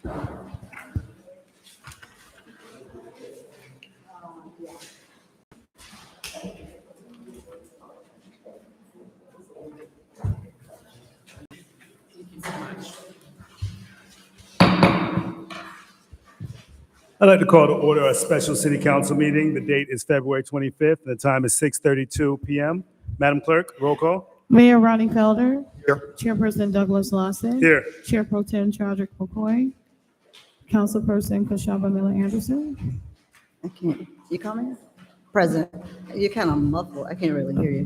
I'd like to call to order a special city council meeting. The date is February 25th, and the time is 6:32 p.m. Madam Clerk, roll call. Mayor Ronnie Felder. Here. Chairperson Douglas Lawson. Here. Chair Pro Tem Chadrick McCoy. Councilperson Kashaba Miller Anderson. I can't. You coming? President, you're kind of muffled. I can't really hear you.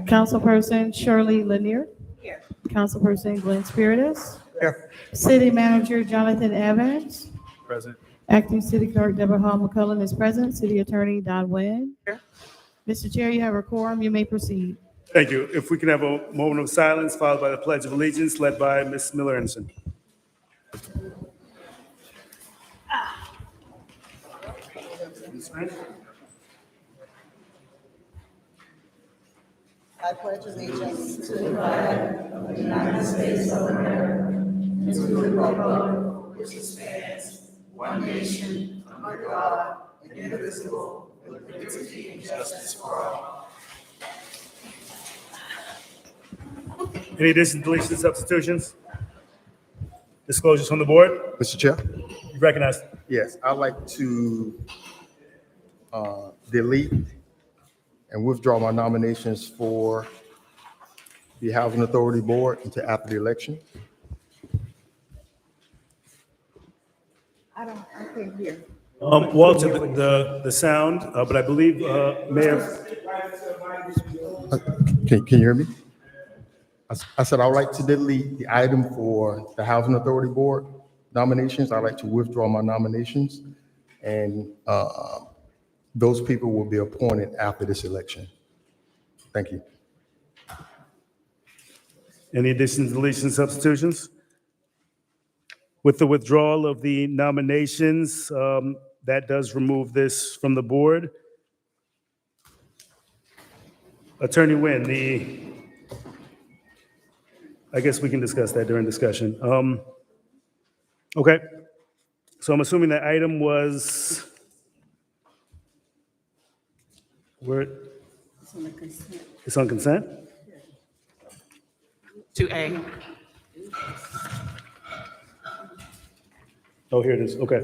Councilperson Shirley Lanier. Here. Councilperson Glenn Spiritus. Here. City Manager Jonathan Evans. Present. Acting City Clerk Deborah Hall McCullough is present. City Attorney Don Wynn. Here. Mr. Chair, you have a quorum. You may proceed. Thank you. If we can have a moment of silence followed by the Pledge of Allegiance led by Ms. Miller Anderson. I pledge allegiance to the Any additions, deletions, substitutions? Disclosures from the board? Mr. Chair? You recognize. Yes, I'd like to delete and withdraw my nominations for the Housing Authority Board until after the election. I can't hear. Walter, the sound, but I believe Mayor. Can you hear me? I said I would like to delete the item for the Housing Authority Board nominations. I'd like to withdraw my nominations, and those people will be appointed after this election. Thank you. Any additions, deletions, substitutions? With the withdrawal of the nominations, that does remove this from the board. Attorney Nguyen, I guess we can discuss that during discussion. Okay, so I'm assuming that item was, it's on consent? 2A. Oh, here it is, okay.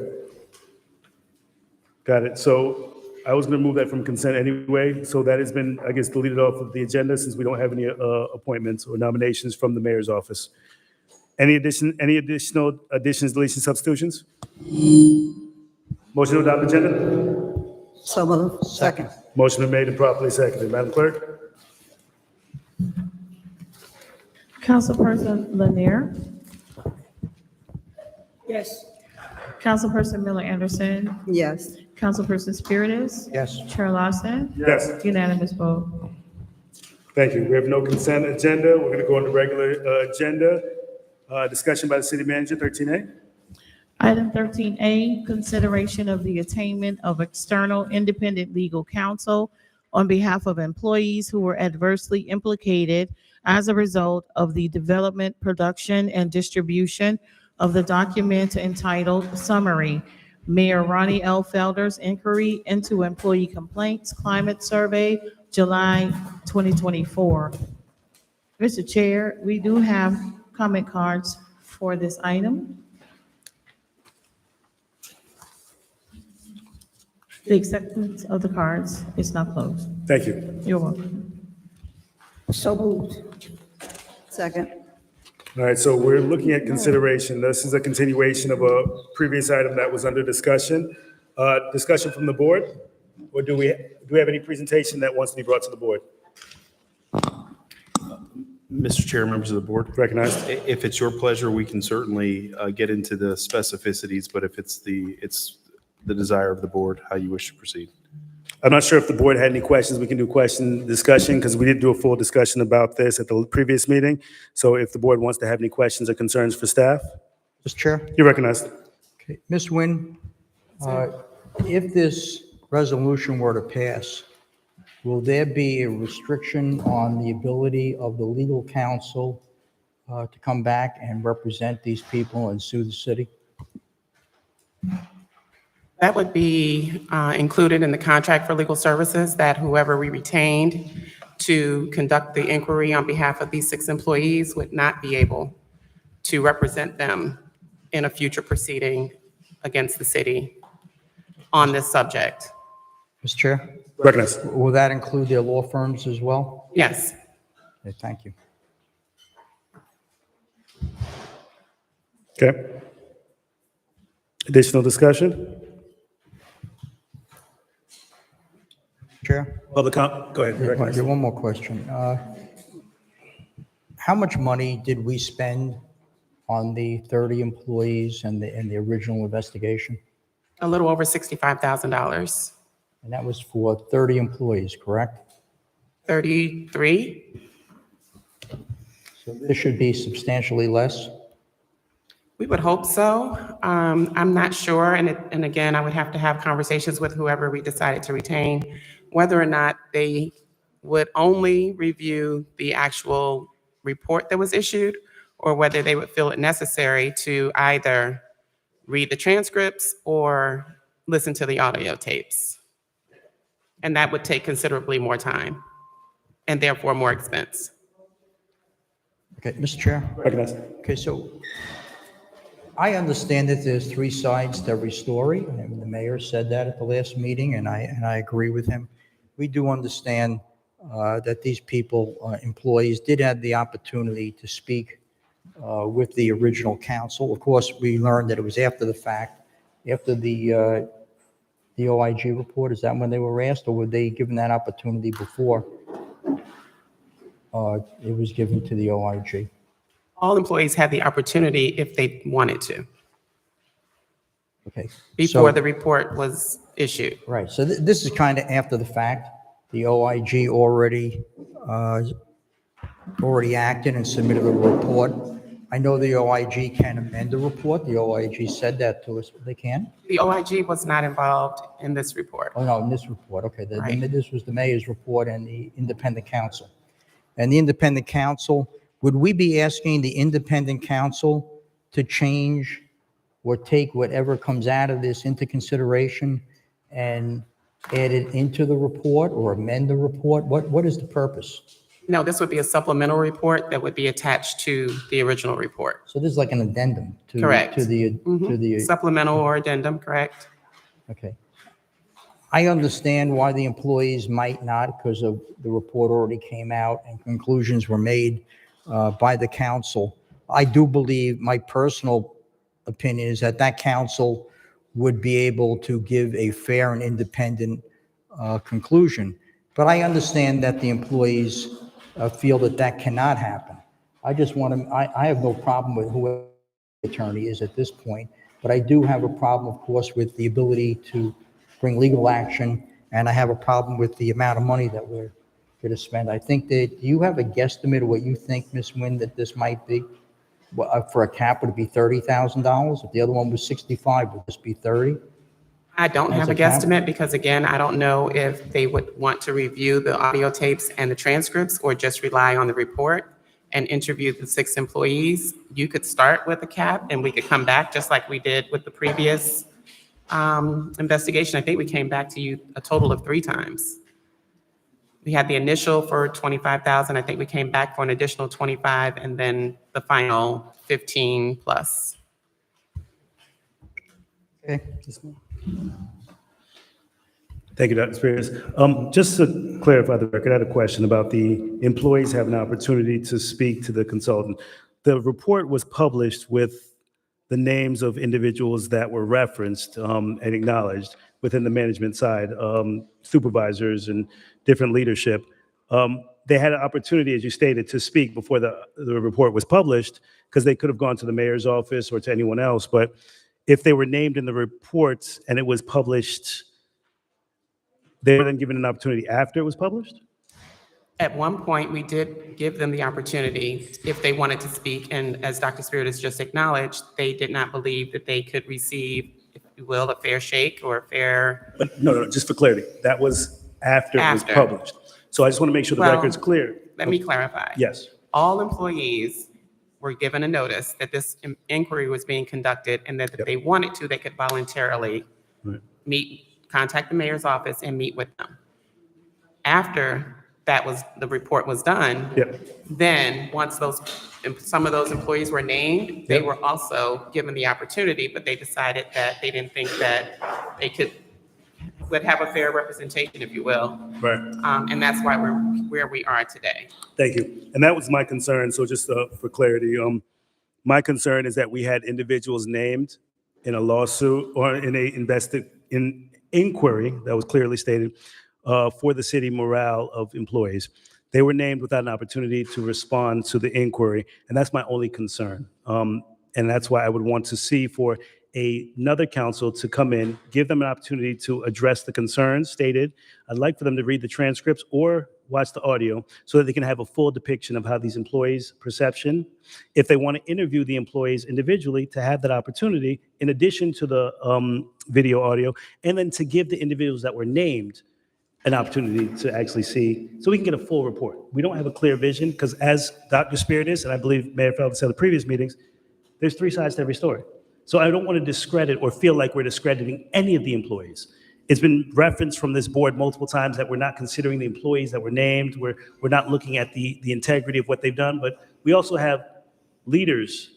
Got it, so I was gonna move that from consent anyway, so that has been, I guess, deleted off of the agenda since we don't have any appointments or nominations from the mayor's office. Any additional additions, deletions, substitutions? Motion to adopt agenda? So moved. Second. Motion been made and properly seconded. Madam Clerk? Councilperson Lanier. Yes. Councilperson Miller Anderson. Yes. Councilperson Spiritus. Yes. Chair Lawson. Yes. Unanimous vote. Thank you. We have no consent agenda. We're gonna go on the regular agenda. Discussion by the city manager, 13A. Item 13A, consideration of the attainment of external independent legal counsel on behalf of employees who were adversely implicated as a result of the development, production, and distribution of the document entitled Summary, Mayor Ronnie L. Felder's Inquiry into Employee Complaints Climate Survey, July 2024. Mr. Chair, we do have comment cards for this item. The acceptance of the cards is now closed. Thank you. You're welcome. So moved. Second. All right, so we're looking at consideration. This is a continuation of a previous item that was under discussion. Discussion from the board? Or do we have any presentation that wants to be brought to the board? Mr. Chair, members of the board, Recognized. if it's your pleasure, we can certainly get into the specificities, but if it's the desire of the board, how you wish to proceed. I'm not sure if the board had any questions. We can do discussion, because we did do a full discussion about this at the previous meeting. So if the board wants to have any questions or concerns for staff, Mr. Chair? you're recognized. Okay. Ms. Nguyen, if this resolution were to pass, will there be a restriction on the ability of the legal counsel to come back and represent these people and sue the city? That would be included in the contract for legal services, that whoever we retained to conduct the inquiry on behalf of these 6 employees would not be able to represent them in a future proceeding against the city on this subject. Mr. Chair, Recognize. will that include their law firms as well? Yes. Okay, thank you. Okay. Additional discussion? Chair? Public comment? Go ahead. Recognize. One more question. How much money did we spend on the 30 employees and the original investigation? A little over $65,000. And that was for 30 employees, correct? 33? So this should be substantially less? We would hope so. I'm not sure, and again, I would have to have conversations with whoever we decided to retain, whether or not they would only review the actual report that was issued, or whether they would feel it necessary to either read the transcripts or listen to the audio tapes. And that would take considerably more time, and therefore more expense. Okay, Mr. Chair? Recognize. Okay, so I understand that there's 3 sides to every story, and the mayor said that at the last meeting, and I agree with him. We do understand that these people, employees, did have the opportunity to speak with the original counsel. Of course, we learned that it was after the fact, after the OIG report. Is that when they were asked, or were they given that opportunity before it was given to the OIG? All employees had the opportunity if they wanted to, Okay. before so- the report was issued. Right, so this is kind of after the fact. The OIG already acted and submitted a report. I know the OIG can amend the report. The OIG said that to us. They can? The OIG was not involved in this report. Oh, no, in this report, okay. Right. This was the mayor's report and the independent counsel. And the independent counsel, would we be asking the independent counsel to change or take whatever comes out of this into consideration and add it into the report or amend the report? What is the purpose? No, this would be a supplemental report that would be attached to the original report. So this is like an addendum to Correct. to the Supplemental or addendum, correct? okay. I understand why the employees might not, because of the report already came out and conclusions were made by the council. I do believe, my personal opinion is that council would be able to give a fair and independent conclusion. But I understand that the employees feel that cannot happen. I just want to, I have no problem with whoever the attorney is at this point, but I do have a problem, of course, with the ability to bring legal action, and I have a problem with the amount of money that we're going to spend. I think that, do you have a guesstimate of what you think, Ms. Nguyen, that this might be? Well, for a cap, would it be $30,000? If the other one was 65, would this be 30? I don't As have a a cap? guesstimate because, again, I don't know if they would want to review the audio tapes and the transcripts or just rely on the report and interview the 6 employees. You could start with a cap and we could come back just like we did with the previous investigation. I think we came back to you a total of 3 times. We had the initial for 25,000. I think we came back for an additional 25 and then the final 15 plus. Okay. Thank you, Dr. Spears. Just to clarify the record, I had a question about the employees having an opportunity to speak to the consultant. The report was published with the names of individuals that were referenced and acknowledged within the management side, supervisors and different leadership. They had an opportunity, as you stated, to speak before the report was published, because they could have gone to the mayor's office or to anyone else. But if they were named in the reports and it was published, they were then given an opportunity after it was published? At one point, we did give them the opportunity if they wanted to speak, and as Dr. Spirit has just acknowledged, they did not believe that they could receive, if you will, a fair shake or a fair. But no, just for clarity, that was after it was After. published. So I just want to make sure the Well, record's clear. Let me clarify. Yes. All employees were given a notice that this inquiry was being conducted, and that if they wanted to, they could voluntarily contact the mayor's office and meet with them. After the report was done, then once some of those employees were named, they were also given the opportunity, but they decided that they didn't think that they would have a fair representation, if you will. Right. And that's why we're where we are today. Thank you. And that was my concern. So just for clarity, my concern is that we had individuals named in a lawsuit or in an inquiry that was clearly stated for the city morale of employees. They were named without an opportunity to respond to the inquiry, and that's my only concern. And that's why I would want to see for another council to come in, give them an opportunity to address the concerns stated. I'd like for them to read the transcripts or watch the audio so that they can have a full depiction of how these employees' perception. If they want to interview the employees individually, to have that opportunity in addition to the video audio, and then to give the individuals that were named an opportunity to actually see, so we can get a full report. We don't have a clear vision because as Dr. Spirit is, and I believe Mayor Felton said in the previous meetings, there's three sides to every story. So I don't want to discredit or feel like we're discrediting any of the employees. It's been referenced from this board multiple times that we're not considering the employees that were named. We're not looking at the integrity of what they've done, but we also have leaders,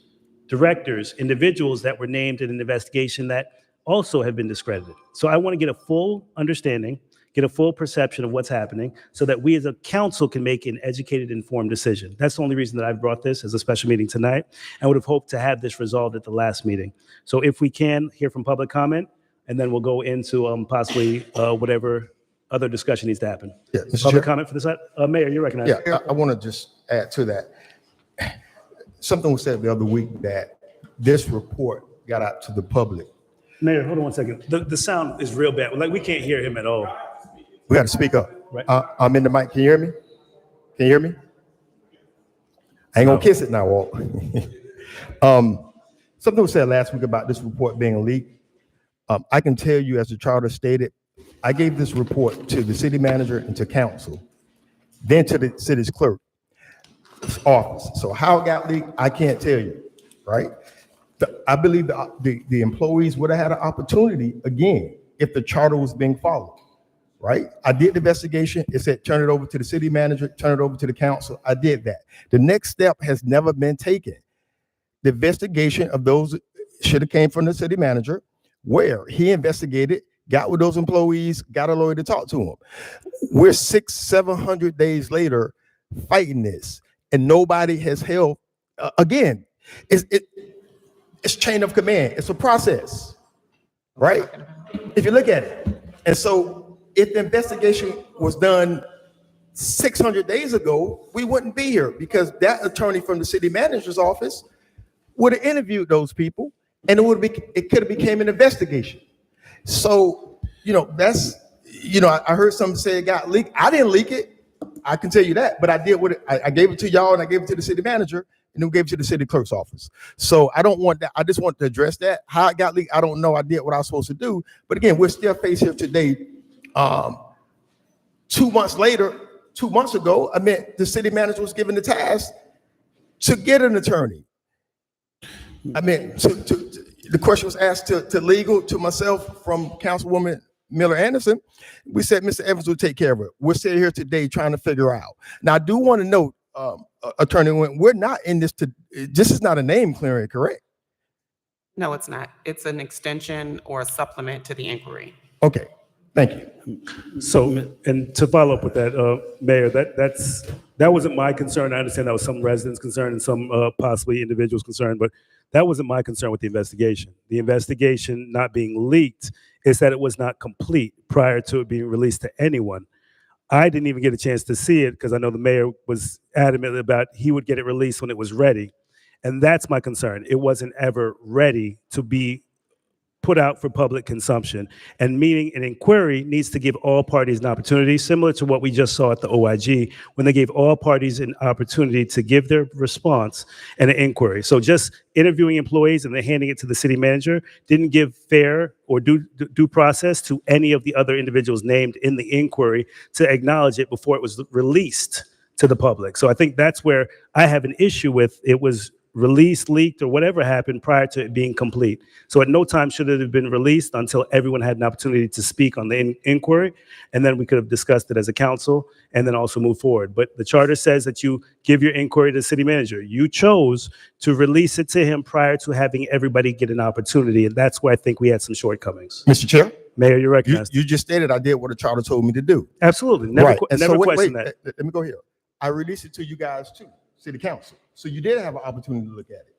directors, individuals that were named in an investigation that also have been discredited. So I want to get a full understanding, get a full perception of what's happening so that we as a council can make an educated, informed decision. That's the only reason that I've brought this as a special meeting tonight. I would have hoped to have this resolved at the last meeting. So if we can hear from public comment, and then we'll go into possibly whatever other discussion needs to happen. Yeah, Mr. Public Chair. comment for this? Mayor, you're recognized. Yeah, I want to just add to that. Something was said the other week that this report got out to the public. Mayor, hold on one second. The sound is real bad. Like we can't hear him at all. We got to speak up. Right. I'm in the mic. Can you hear me? Can you hear me? I ain't gonna kiss it now, Walt. Something was said last week about this report being leaked. I can tell you, as the charter stated, I gave this report to the city manager and to council, then to the city's clerk's office. So how it got leaked, I can't tell you, right? I believe the employees would have had an opportunity again if the charter was being followed. Right? I did the investigation. It said, turn it over to the city manager, turn it over to the council. I did that. The next step has never been taken. The investigation of those should have came from the city manager, where he investigated, got with those employees, got a lawyer to talk to them. We're 600-700 days later fighting this, and nobody has held, again, it's chain of command. It's a process, right? If you look at it. And so, if the investigation was done 600 days ago, we wouldn't be here because that attorney from the city manager's office would have interviewed those people, and it could have became an investigation. So, that's, I heard somebody say it got leaked. I didn't leak it. I can tell you that, but I did what I gave it to y'all, and I gave it to the city manager, and then we gave it to the city clerk's office. So I don't want that. I just want to address that. How it got leaked, I don't know. I did what I was supposed to do, but again, we're still faced here today. 2 months later, 2 months ago, the city manager was given the task to get an attorney. The question was asked to legal, to myself, from Councilwoman Miller Anderson. We said Mr. Evans will take care of it. We're sitting here today trying to figure out. Now, I do want to note, Attorney Nguyen, we're not in this this is not a name clearing, correct? No, it's not. It's an extension or a supplement to the inquiry. Okay. Thank you. So, and to follow up with that, Mayor, that wasn't my concern. I understand that was some residents' concern and some possibly individuals' concern, but that wasn't my concern with the investigation. The investigation not being leaked is that it was not complete prior to it being released to anyone. I didn't even get a chance to see it because I know the mayor was adamant about he would get it released when it was ready. And that's my concern. It wasn't ever ready to be put out for public consumption. And meaning an inquiry needs to give all parties an opportunity, similar to what we just saw at the OIG, when they gave all parties an opportunity to give their response and an inquiry. So just interviewing employees and then handing it to the city manager didn't give fair or due process to any of the other individuals named in the inquiry to acknowledge it before it was released to the public. So I think that's where I have an issue with it was released, leaked, or whatever happened prior to it being complete. So at no time should it have been released until everyone had an opportunity to speak on the inquiry, and then we could have discussed it as a council and then also move forward. But the charter says that you give your inquiry to the city manager. You chose to release it to him prior to having everybody get an opportunity, and that's where I think we had some shortcomings. Mr. Chair, Mayor, you're recognized. you just stated I did what the charter told me to do. Absolutely. Never, Right. And never so question that. let me go here. I released it to you guys too, city council. So you did have an opportunity to look at it.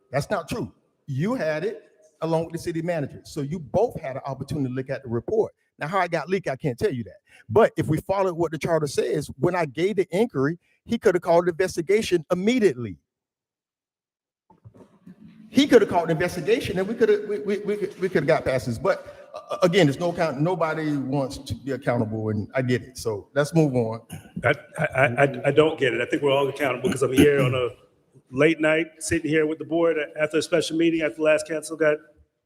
That's not true. You had it along with the city manager. So you both had an opportunity to look at the report. Now, how it got leaked, I can't tell you that. But if we followed what the charter says, when I gave the inquiry, he could have called the investigation immediately. He could have called the investigation and we could have got past this. But again, there's no account. Nobody wants to be accountable, and I get it. So let's move on. I don't get it. I think we're all accountable because I'm here on a late night, sitting here with the board after a special meeting after the last council got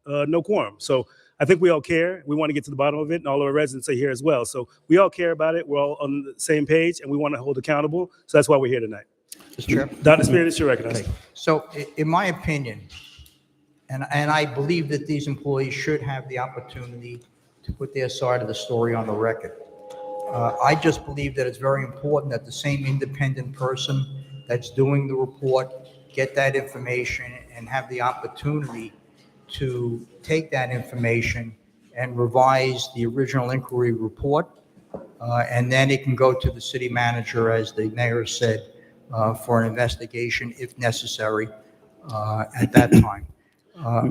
no quorum. So I think we all care. We want to get to the bottom of it, and all of our residents are here as well. So we all care about it. We're all on the same page, and we want to hold accountable. So that's why we're here tonight. Mr. Chair. Dr. Spirit, you're recognized. So in my opinion, and I believe that these employees should have the opportunity to put their side of the story on the record. I just believe that it's very important that the same independent person that's doing the report get that information and have the opportunity to take that information and revise the original inquiry report. And then it can go to the city manager, as the mayor said, for an investigation if necessary at that time.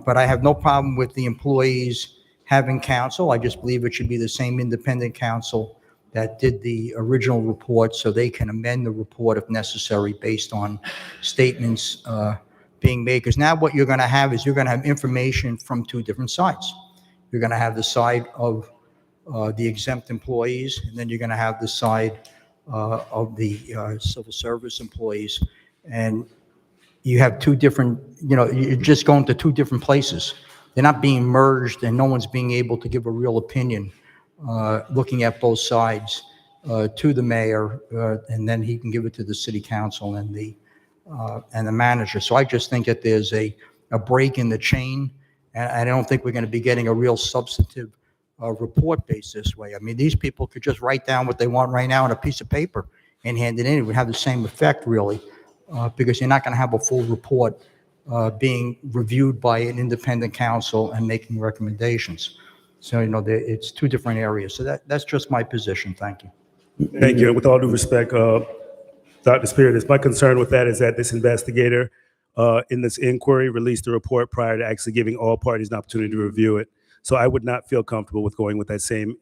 But I have no problem with the employees having counsel. I just believe it should be the same independent counsel that did the original report, so they can amend the report if necessary based on statements being made. Because now what you're going to have is you're going to have information from two different sides. You're going to have the side of the exempt employees, and then you're going to have the side of the civil service employees. And you have two different, you're just going to two different places. They're not being merged, and no one's being able to give a real opinion, looking at both sides to the mayor, and then he can give it to the city council and the manager. So I just think that there's a break in the chain, and I don't think we're going to be getting a real substantive report based this way. I mean, these people could just write down what they want right now on a piece of paper and hand it in. It would have the same effect, really, because you're not going to have a full report being reviewed by an independent counsel and making recommendations. So, it's two different areas. So that's just my position. Thank you. Thank you. And with all due respect, Dr. Spirit, my concern with that is that this investigator in this inquiry released the report prior to actually giving all parties an opportunity to review it. So I would not feel comfortable with going with that same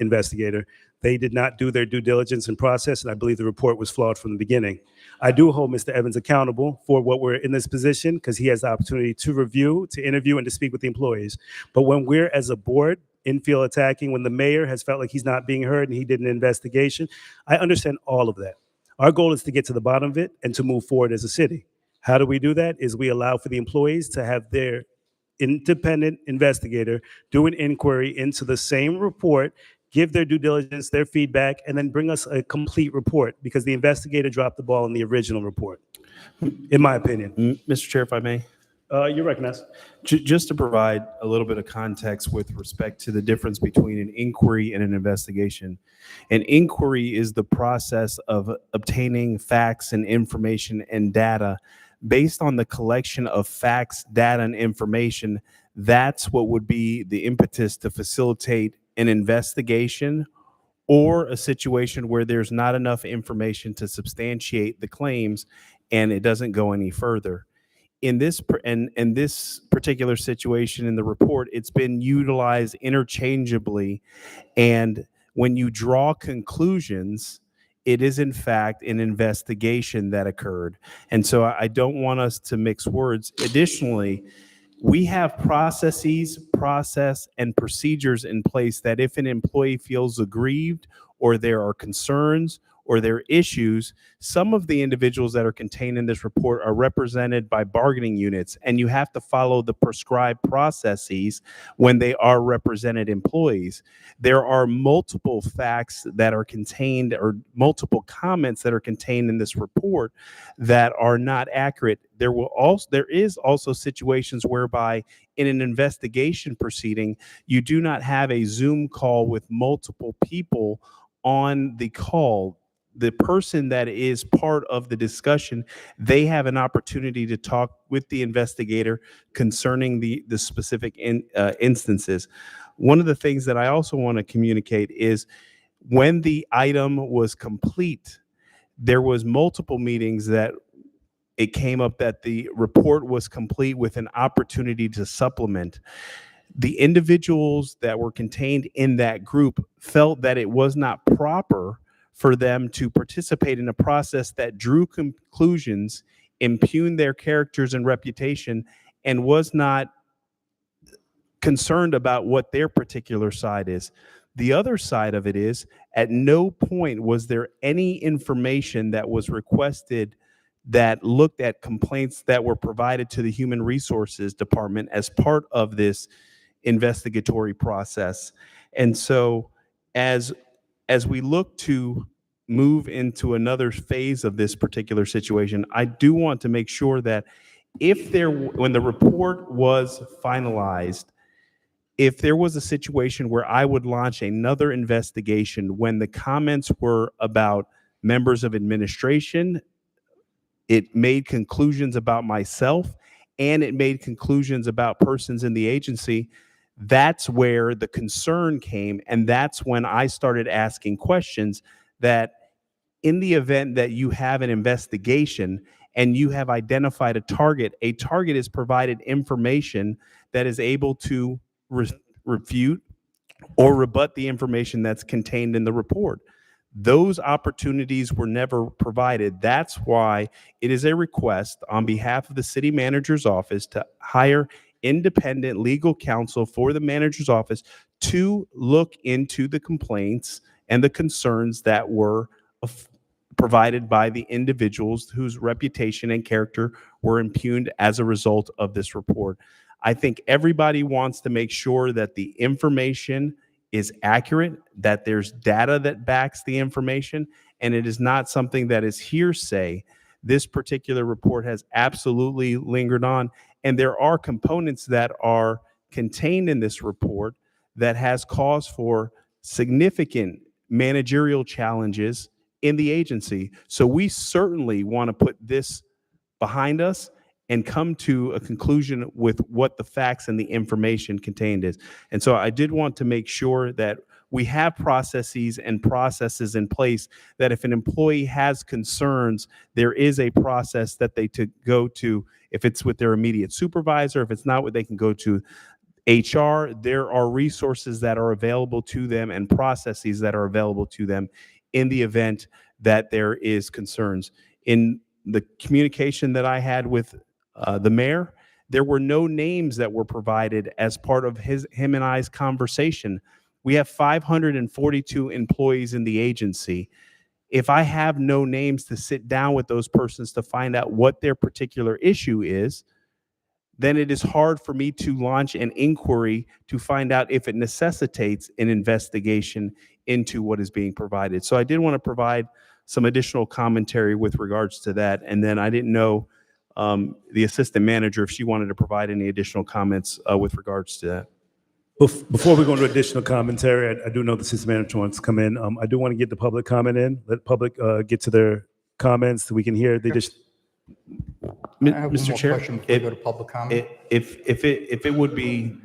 investigator. They did not do their due diligence and process, and I believe the report was flawed from the beginning. I do hold Mr. Evans accountable for what we're in this position because he has the opportunity to review, to interview, and to speak with the employees. But when we're, as a board, infield attacking, when the mayor has felt like he's not being heard and he did an investigation, I understand all of that. Our goal is to get to the bottom of it and to move forward as a city. How do we do that? Is we allow for the employees to have their independent investigator do an inquiry into the same report, give their due diligence, their feedback, and then bring us a complete report because the investigator dropped the ball in the original report, in my opinion. Mr. Chair, if I may. You're recognized. Just to provide a little bit of context with respect to the difference between an inquiry and an investigation. An inquiry is the process of obtaining facts and information and data. Based on the collection of facts, data, and information, that's what would be the impetus to facilitate an investigation or a situation where there's not enough information to substantiate the claims and it doesn't go any further. In this particular situation in the report, it's been utilized interchangeably, and when you draw conclusions, it is in fact an investigation that occurred. And so I don't want us to mix words. Additionally, we have process and procedures in place that if an employee feels aggrieved or there are concerns or their issues, some of the individuals that are contained in this report are represented by bargaining units, and you have to follow the prescribed processes when they are represented employees. There are multiple facts that are contained, or multiple comments that are contained in this report that are not accurate. There is also situations whereby in an investigation proceeding, you do not have a Zoom call with multiple people on the call. The person that is part of the discussion, they have an opportunity to talk with the investigator concerning the specific instances. One of the things that I also want to communicate is when the item was complete, there was multiple meetings that it came up that the report was complete with an opportunity to supplement. The individuals that were contained in that group felt that it was not proper for them to participate in a process that drew conclusions, impugned their characters and reputation, and was not concerned about what their particular side is. The other side of it is, at no point was there any information that was requested that looked at complaints that were provided to the Human Resources Department as part of this investigatory process. And so as we look to move into another phase of this particular situation, I do want to make sure that when the report was finalized, if there was a situation where I would launch another investigation when the comments were about members of administration, it made conclusions about myself, and it made conclusions about persons in the agency, that's where the concern came. And that's when I started asking questions that in the event that you have an investigation and you have identified a target is provided information that is able to refute or rebut the information that's contained in the report. Those opportunities were never provided. That's why it is a request on behalf of the city manager's office to hire independent legal counsel for the manager's office to look into the complaints and the concerns that were provided by the individuals whose reputation and character were impugned as a result of this report. I think everybody wants to make sure that the information is accurate, that there's data that backs the information, and it is not something that is hearsay. This particular report has absolutely lingered on, and there are components that are contained in this report that has cause for significant managerial challenges in the agency. So we certainly want to put this behind us and come to a conclusion with what the facts and the information contained is. And so I did want to make sure that we have processes in place that if an employee has concerns, there is a process that they go to. If it's with their immediate supervisor, if it's not, they can go to HR. There are resources that are available to them and processes that are available to them in the event that there is concerns. In the communication that I had with the mayor, there were no names that were provided as part of him and I's conversation. We have 542 employees in the agency. If I have no names to sit down with those persons to find out what their particular issue is, then it is hard for me to launch an inquiry to find out if it necessitates an investigation into what is being provided. So I did want to provide some additional commentary with regards to that. And then I didn't know the assistant manager if she wanted to provide any additional comments with regards to that. Before we go into additional commentary, I do know the assistant manager wants to come in. I do want to get the public comment in. Let public get to their comments so we can hear. They just. I have one Mr. more Chair, question before we go to public comment. if it would be,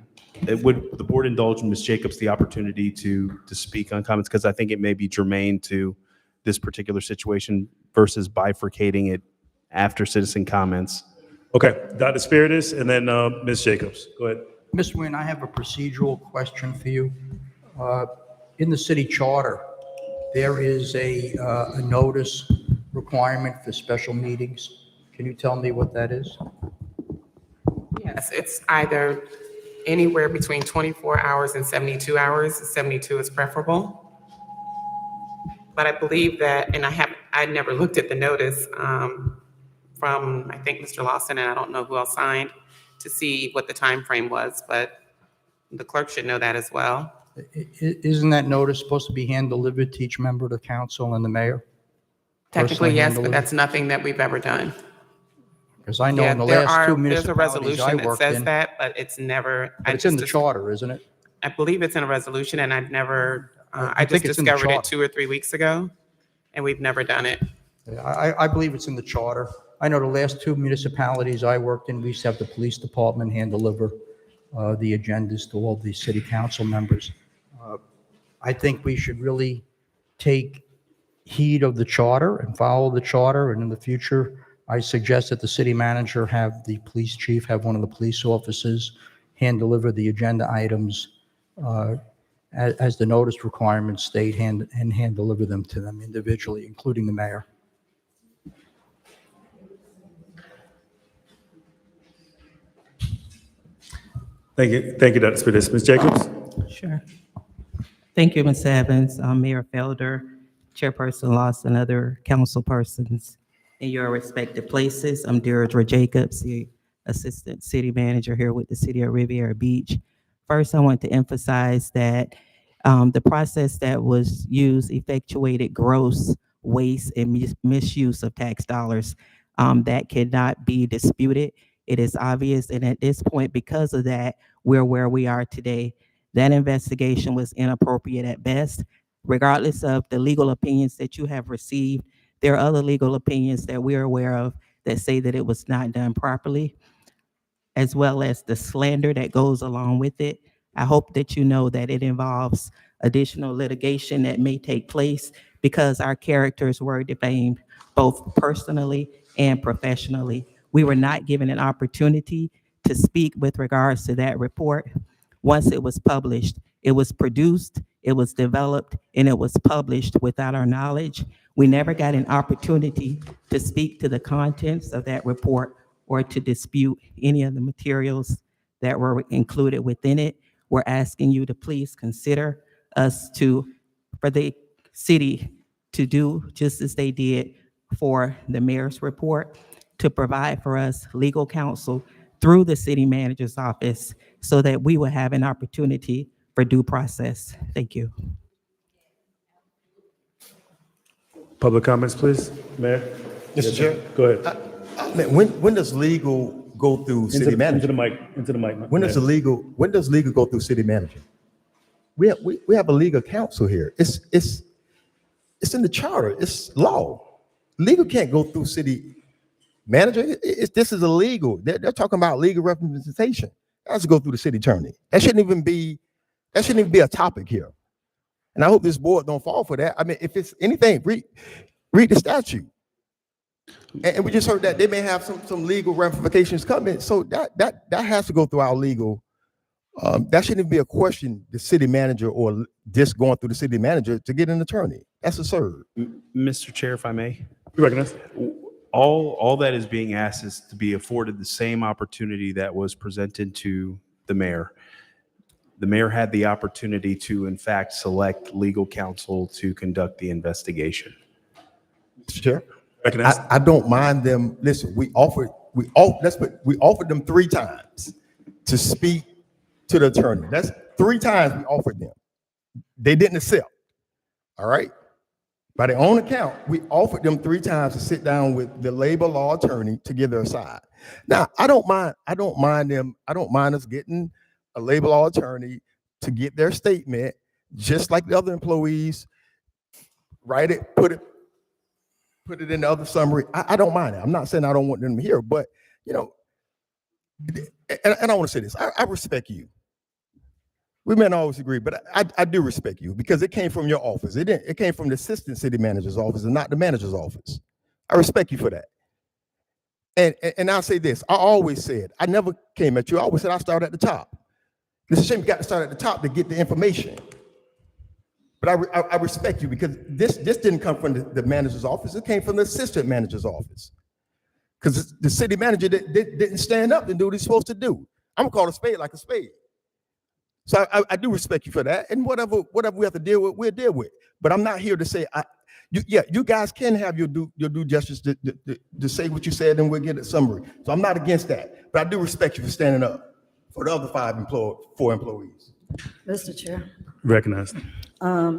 would the board indulge Ms. Jacobs the opportunity to speak on comments, because I think it may be germane to this particular situation versus bifurcating it after citizen comments. Okay, Dr. Spiritus and then Ms. Jacobs. Go ahead. Ms. Nguyen, I have a procedural question for you. In the city charter, there is a notice requirement for special meetings. Can you tell me what that is? Yes, it's either anywhere between 24 hours and 72 hours. 72 is preferable. But I believe that, and I never looked at the notice from, I think, Mr. Lawson, and I don't know who else signed, to see what the time frame was, but the clerk should know that as well. Isn't that notice supposed to be hand-delivered to each member of the council and the mayor? Technically, Personally yes, but hand-delivered? that's nothing that we've ever done. Because I know Yeah, in the there last two are, there's a municipalities I resolution that worked says in, that, but it's never. but it's in the charter, isn't it? I believe it's in a resolution, and I've never, I I think just it's in the discovered it charter. 2 or 3 weeks ago, and we've never done it. I believe it's in the charter. I know the last two municipalities I worked in, we used to have the police department hand-deliver the agendas to all the city council members. I think we should really take heed of the charter and follow the charter, and in the future, I suggest that the city manager have the police chief, have one of the police officers hand-deliver the agenda items as the notice requirements state, and hand-deliver them to them individually, including the mayor. Thank you, Dr. Spitas. Ms. Jacobs? Sure. Thank you, Ms. Evans, Mayor Felder, Chairperson Lawson, other council persons in your respective places. I'm Deirdre Jacobs, the Assistant City Manager here with the City of Riviera Beach. First, I want to emphasize that the process that was used effectuated gross waste and misuse of tax dollars. That cannot be disputed. It is obvious, and at this point, because of that, we're where we are today. That investigation was inappropriate at best. Regardless of the legal opinions that you have received, there are other legal opinions that we're aware of that say that it was not done properly, as well as the slander that goes along with it. I hope that you know that it involves additional litigation that may take place because our characters were defamed both personally and professionally. We were not given an opportunity to speak with regards to that report. Once it was published, it was produced, it was developed, and it was published without our knowledge. We never got an opportunity to speak to the contents of that report or to dispute any of the materials that were included within it. We're asking you to please consider us for the city to do just as they did for the mayor's report, to provide for us legal counsel through the city manager's office so that we will have an opportunity for due process. Thank you. Public comments, please. Mayor? Mr. Chair? Go ahead. When does legal go through city Into manager? the mic, When does legal go through city manager? We have a legal counsel here. It's in the charter. It's law. Legal can't go through city manager. This is illegal. They're talking about legal representation. That has to go through the city attorney. That shouldn't even be a topic here. And I hope this board don't fall for that. I mean, if it's anything, read the statute. And we just heard that they may have some legal ramifications coming. So that has to go through our legal. That shouldn't be a question, the city manager or just going through the city manager to get an attorney. That's absurd. Mr. Chair, if I may, You recognize? all that is being asked is to be afforded the same opportunity that was presented to the mayor. The mayor had the opportunity to, in fact, select legal counsel to conduct the investigation. Mr. Chair, Recognize? I don't mind them. Listen, we offered them 3 times to speak to the attorney. That's 3 times we offered them. They didn't accept. All right. By their own account, we offered them 3 times to sit down with the labor law attorney to give their side. Now, I don't mind us getting a labor law attorney to get their statement, just like the other employees. Write it, put it in the other summary. I don't mind it. I'm not saying I don't want them here, but and I want to say this. I respect you. We may not always agree, but I do respect you because it came from your office. It came from the assistant city manager's office and not the manager's office. I respect you for that. And I'll say this. I always said, I never came at you. I always said I start at the top. It's a shame you got to start at the top to get the information. But I respect you because this didn't come from the manager's office. It came from the assistant manager's office. Because the city manager didn't stand up and do what he's supposed to do. I'm going to call a spade like a spade. So I do respect you for that. And whatever we have to deal with, we'll deal with. But I'm not here to say You guys can have your due justice to say what you said, and we'll get a summary. So I'm not against that, but I do respect you for standing up for the other four employees. Mr. Chair, Recognized. I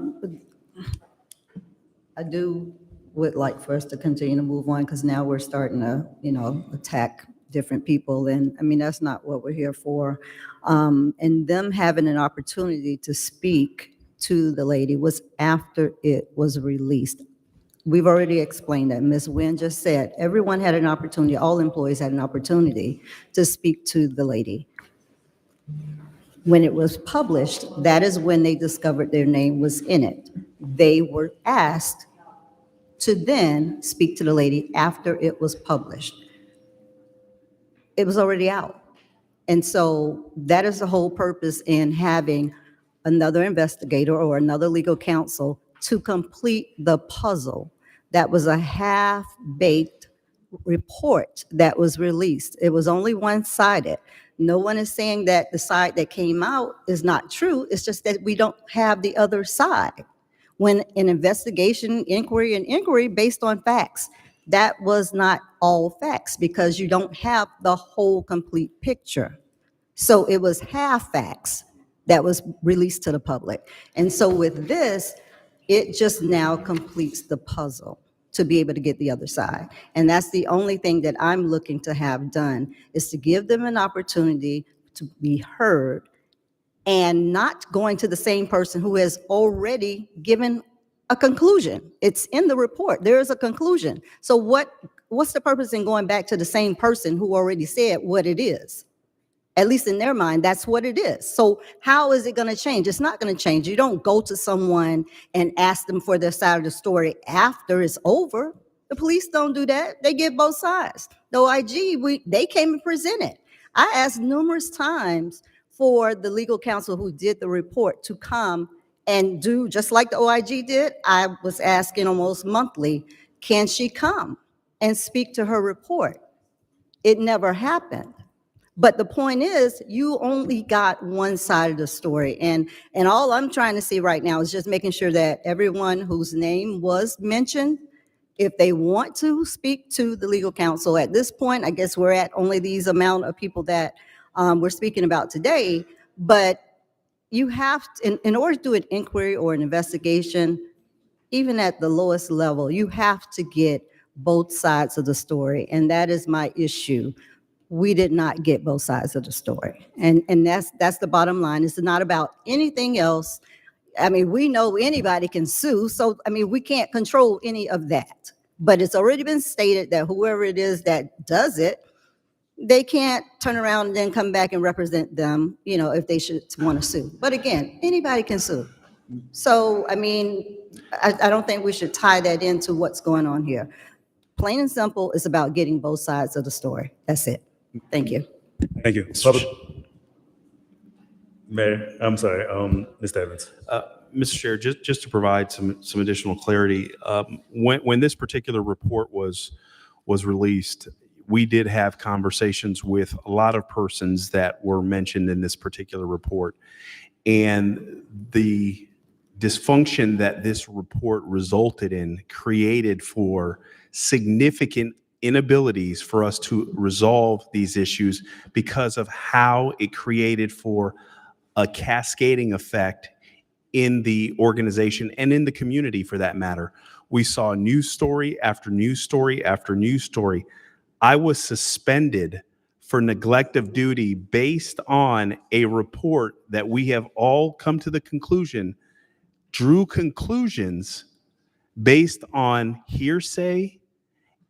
would like for us to continue to move on because now we're starting to, attack different people. And I mean, that's not what we're here for. And them having an opportunity to speak to the lady was after it was released. We've already explained that. Ms. Nguyen just said, everyone had an opportunity, all employees had an opportunity to speak to the lady. When it was published, that is when they discovered their name was in it. They were asked to then speak to the lady after it was published. It was already out. And so that is the whole purpose in having another investigator or another legal counsel to complete the puzzle. That was a half-baked report that was released. It was only one-sided. No one is saying that the side that came out is not true. It's just that we don't have the other side. When an investigation, inquiry based on facts, that was not all facts because you don't have the whole complete picture. So it was half facts that was released to the public. And so with this, it just now completes the puzzle to be able to get the other side. And that's the only thing that I'm looking to have done, is to give them an opportunity to be heard and not going to the same person who has already given a conclusion. It's in the report. There is a conclusion. So what's the purpose in going back to the same person who already said what it is? At least in their mind, that's what it is. So how is it going to change? It's not going to change. You don't go to someone and ask them for their side of the story after it's over. The police don't do that. They give both sides. The OIG, they came and presented. I asked numerous times for the legal counsel who did the report to come and do just like the OIG did. I was asking almost monthly, can she come and speak to her report? It never happened. But the point is, you only got one side of the story. And all I'm trying to see right now is just making sure that everyone whose name was mentioned, if they want to speak to the legal counsel at this point, I guess we're at only these amount of people that we're speaking about today. But you have to, in order to do an inquiry or an investigation, even at the lowest level, you have to get both sides of the story. And that is my issue. We did not get both sides of the story. And that's the bottom line. It's not about anything else. I mean, we know anybody can sue. So, I mean, we can't control any of that. But it's already been stated that whoever it is that does it, they can't turn around and then come back and represent them, if they should want to sue. But again, anybody can sue. So, I mean, I don't think we should tie that into what's going on here. Plain and simple, it's about getting both sides of the story. That's it. Thank you. Thank you. Mayor, I'm sorry, Mr. Evans. Mr. Chair, just to provide some additional clarity, when this particular report was released, we did have conversations with a lot of persons that were mentioned in this particular report. And the dysfunction that this report resulted in created for significant inabilities for us to resolve these issues because of how it created for a cascading effect in the organization and in the community for that matter. We saw news story after news story after news story. I was suspended for neglect of duty based on a report that we have all come to the conclusion, drew conclusions based on hearsay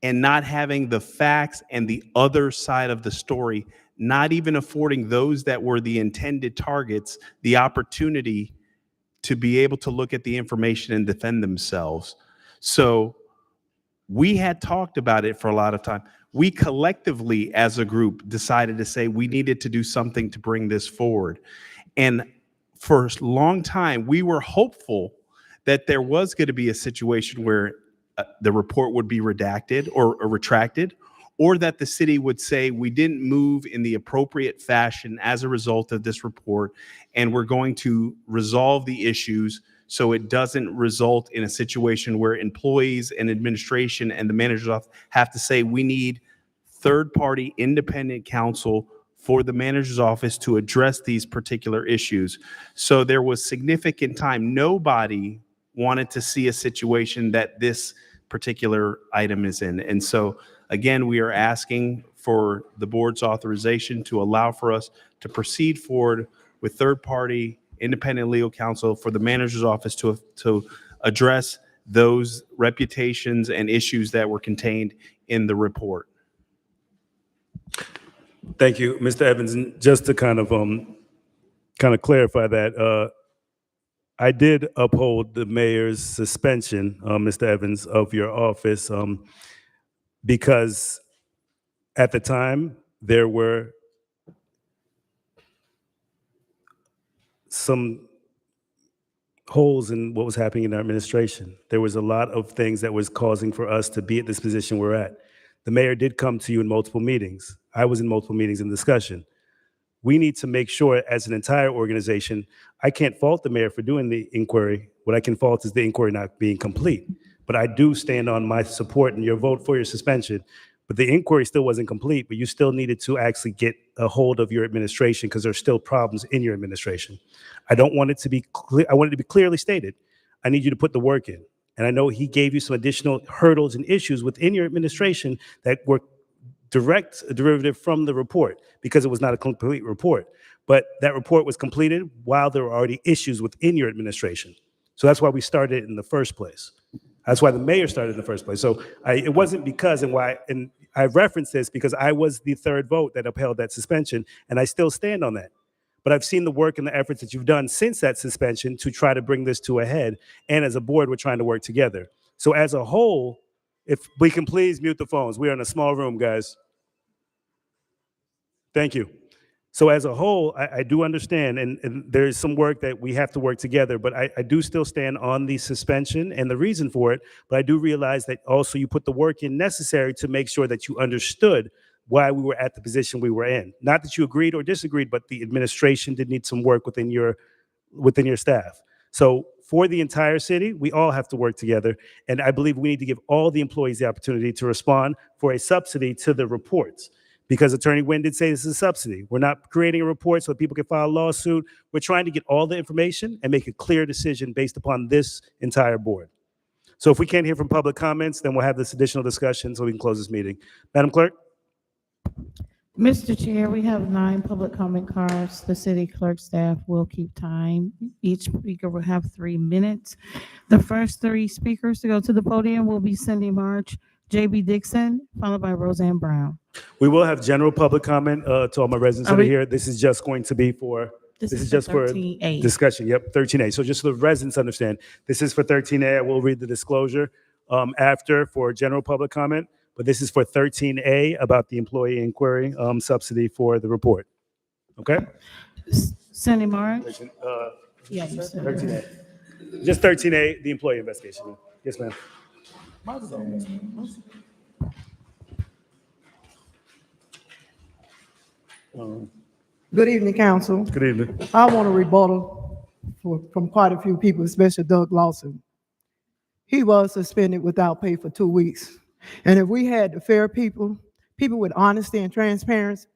and not having the facts and the other side of the story, not even affording those that were the intended targets the opportunity to be able to look at the information and defend themselves. So we had talked about it for a lot of time. We collectively as a group decided to say we needed to do something to bring this forward. And for a long time, we were hopeful that there was going to be a situation where the report would be redacted or retracted, or that the city would say we didn't move in the appropriate fashion as a result of this report, and we're going to resolve the issues so it doesn't result in a situation where employees and administration and the manager's office have to say, we need third-party independent counsel for the manager's office to address these particular issues. So there was significant time. Nobody wanted to see a situation that this particular item is in. And so, again, we are asking for the board's authorization to allow for us to proceed forward with third-party independent legal counsel for the manager's office to address those reputations and issues that were contained in the report. Thank you, Mr. Evans. And just to kind of clarify that, I did uphold the mayor's suspension, Mr. Evans, of your office, because at the time there were some holes in what was happening in our administration. There was a lot of things that was causing for us to be at this position we're at. The mayor did come to you in multiple meetings. I was in multiple meetings in discussion. We need to make sure as an entire organization, I can't fault the mayor for doing the inquiry. What I can fault is the inquiry not being complete. But I do stand on my support and your vote for your suspension. But the inquiry still wasn't complete, but you still needed to actually get a hold of your administration because there's still problems in your administration. I don't want it to be clear. I want it to be clearly stated. I need you to put the work in. And I know he gave you some additional hurdles and issues within your administration that were derivative from the report because it was not a complete report. But that report was completed while there were already issues within your administration. So that's why we started in the first place. That's why the mayor started in the first place. So it wasn't because and I referenced this because I was the third vote that upheld that suspension, and I still stand on that. But I've seen the work and the efforts that you've done since that suspension to try to bring this to a head. And as a board, we're trying to work together. So as a whole, if we can please mute the phones. We are in a small room, guys. Thank you. So as a whole, I do understand, and there's some work that we have to work together, but I do still stand on the suspension and the reason for it, but I do realize that also you put the work in necessary to make sure that you understood why we were at the position we were in. Not that you agreed or disagreed, but the administration did need some work within your staff. So for the entire city, we all have to work together, and I believe we need to give all the employees the opportunity to respond for a subsidy to the reports. Because Attorney Nguyen did say this is a subsidy. We're not creating a report so that people can file a lawsuit. We're trying to get all the information and make a clear decision based upon this entire board. So if we can't hear from public comments, then we'll have this additional discussion so we can close this meeting. Madam Clerk? Mr. Chair, we have 9 public comment cards. The city clerk staff will keep time. Each speaker will have 3 minutes. The first 3 speakers to go to the podium will be Cindy March, J.B. Dixon, followed by Roseanne Brown. We will have general public comment to all my residents that are here. This is just going to be for, this is just for 13A. discussion. Yep, 13A. So just so the residents understand, this is for 13A. I will read the disclosure after for general public comment, but this is for 13A about the employee inquiry subsidy for the report. Okay? Cindy March? Yeah, you said 13A. Just 13A, the employee investigation. Yes, ma'am. Good evening, council. Good evening. I want a rebuttal from quite a few people, especially Doug Lawson. He was suspended without pay for 2 weeks. And if we had the fair people with honesty and transparency,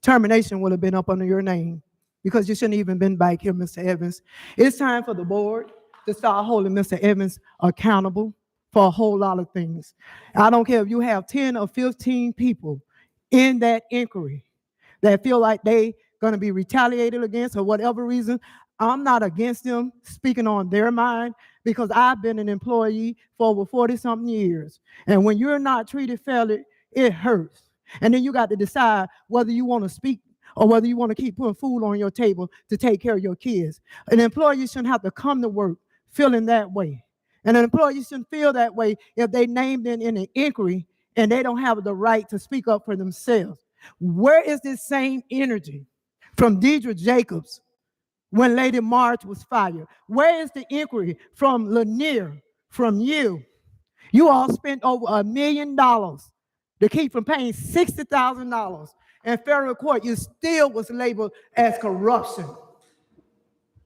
termination would have been up under your name because you shouldn't even been back here, Mr. Evans. It's time for the board to start holding Mr. Evans accountable for a whole lot of things. I don't care if you have 10 or 15 people in that inquiry that feel like they gonna be retaliated against for whatever reason. I'm not against them speaking on their mind because I've been an employee for over 40-something years. And when you're not treated fairly, it hurts. And then you got to decide whether you want to speak or whether you want to keep putting food on your table to take care of your kids. An employee shouldn't have to come to work feeling that way. And an employee shouldn't feel that way if they named in an inquiry and they don't have the right to speak up for themselves. Where is this same energy from Deidre Jacobs when Lady March was fired? Where is the inquiry from Lanier, from you? You all spent over $1 million to keep from paying $60,000. In federal court, you still was labeled as corruption.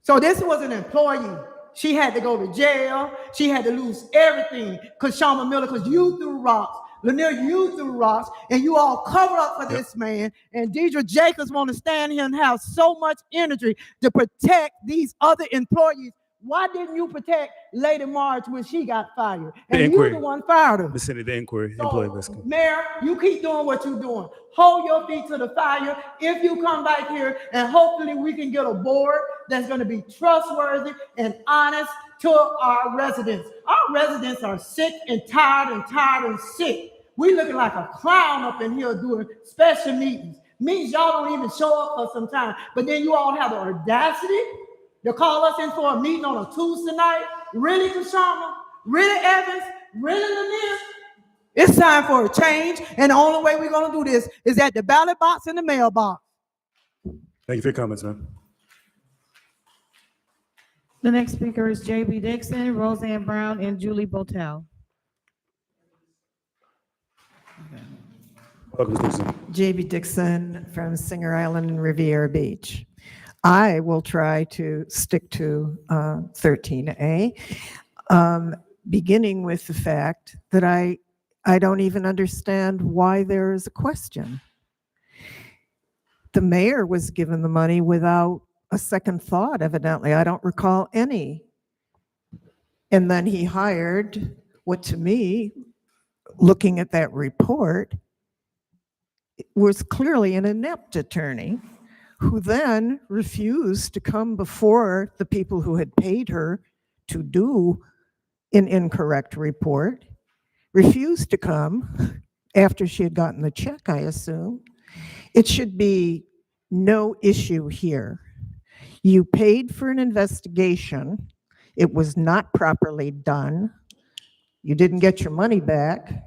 So this was an employee she had to go to jail. She had to lose everything. Because Shama Miller, because you threw rocks. Lanier, you threw rocks, and you all covered up for this man. And Deidre Jacobs want to stand here and have so much energy to protect these other employees. Why didn't you protect Lady Marge when she got fired? The And inquiry. you're the one fired her. Ms. Cindy, the inquiry, employee investigation. Mayor, you keep doing what you're doing. Hold your feet to the fire. If you come back here, and hopefully we can get a board that's going to be trustworthy and honest to our residents. Our residents are sick and tired and sick. We looking like a clown up in here doing special meetings. Meetings y'all don't even show up for some time. But then you all have the audacity to call us in for a meeting on a Tuesday night. Really, Kashama? Really, Evans? Really, Lanier? It's time for a change, and the only way we're going to do this is at the ballot box and the mailbox. Thank you for your comments, ma'am. The next speaker is J.B. Dixon, Roseanne Brown, and Julie Botel. Welcome, Ms. Dixon. J.B. Dixon from Singer Island and Riviera Beach. I will try to stick to 13A, beginning with the fact that I don't even understand why there is a question. The mayor was given the money without a second thought, evidently. I don't recall any. And then he hired what, to me, looking at that report, was clearly an inept attorney who then refused to come before the people who had paid her to do an incorrect report, refused to come after she had gotten the check, I assume. It should be no issue here. You paid for an investigation. It was not properly done. You didn't get your money back.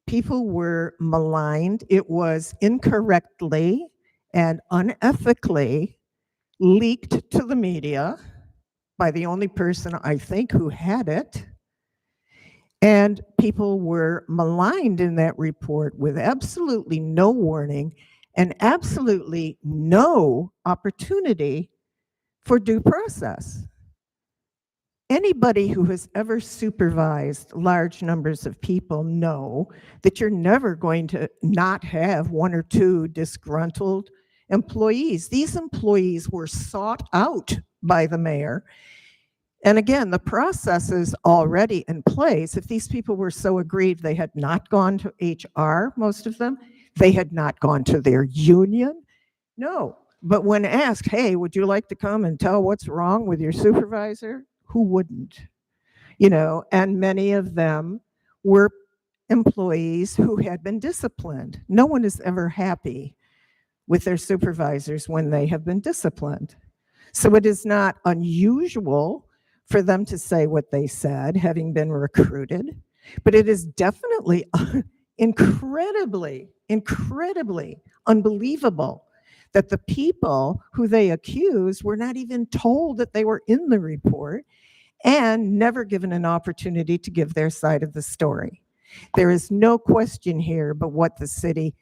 People were maligned. It was incorrectly and unethically leaked to the media by the only person I think who had it. And people were maligned in that report with absolutely no warning and absolutely no opportunity for due process. Anybody who has ever supervised large numbers of people know that you're never going to not have one or two disgruntled employees. These employees were sought out by the mayor. And again, the process is already in place. If these people were so aggrieved, they had not gone to HR, most of them. They had not gone to their union. No. But when asked, hey, would you like to come and tell what's wrong with your supervisor? Who wouldn't? You know, and many of them were employees who had been disciplined. No one is ever happy with their supervisors when they have been disciplined. So it is not unusual for them to say what they said, having been recruited, but it is definitely incredibly unbelievable that the people who they accused were not even told that they were in the report and never given an opportunity to give their side of the story. There is no question here but what the city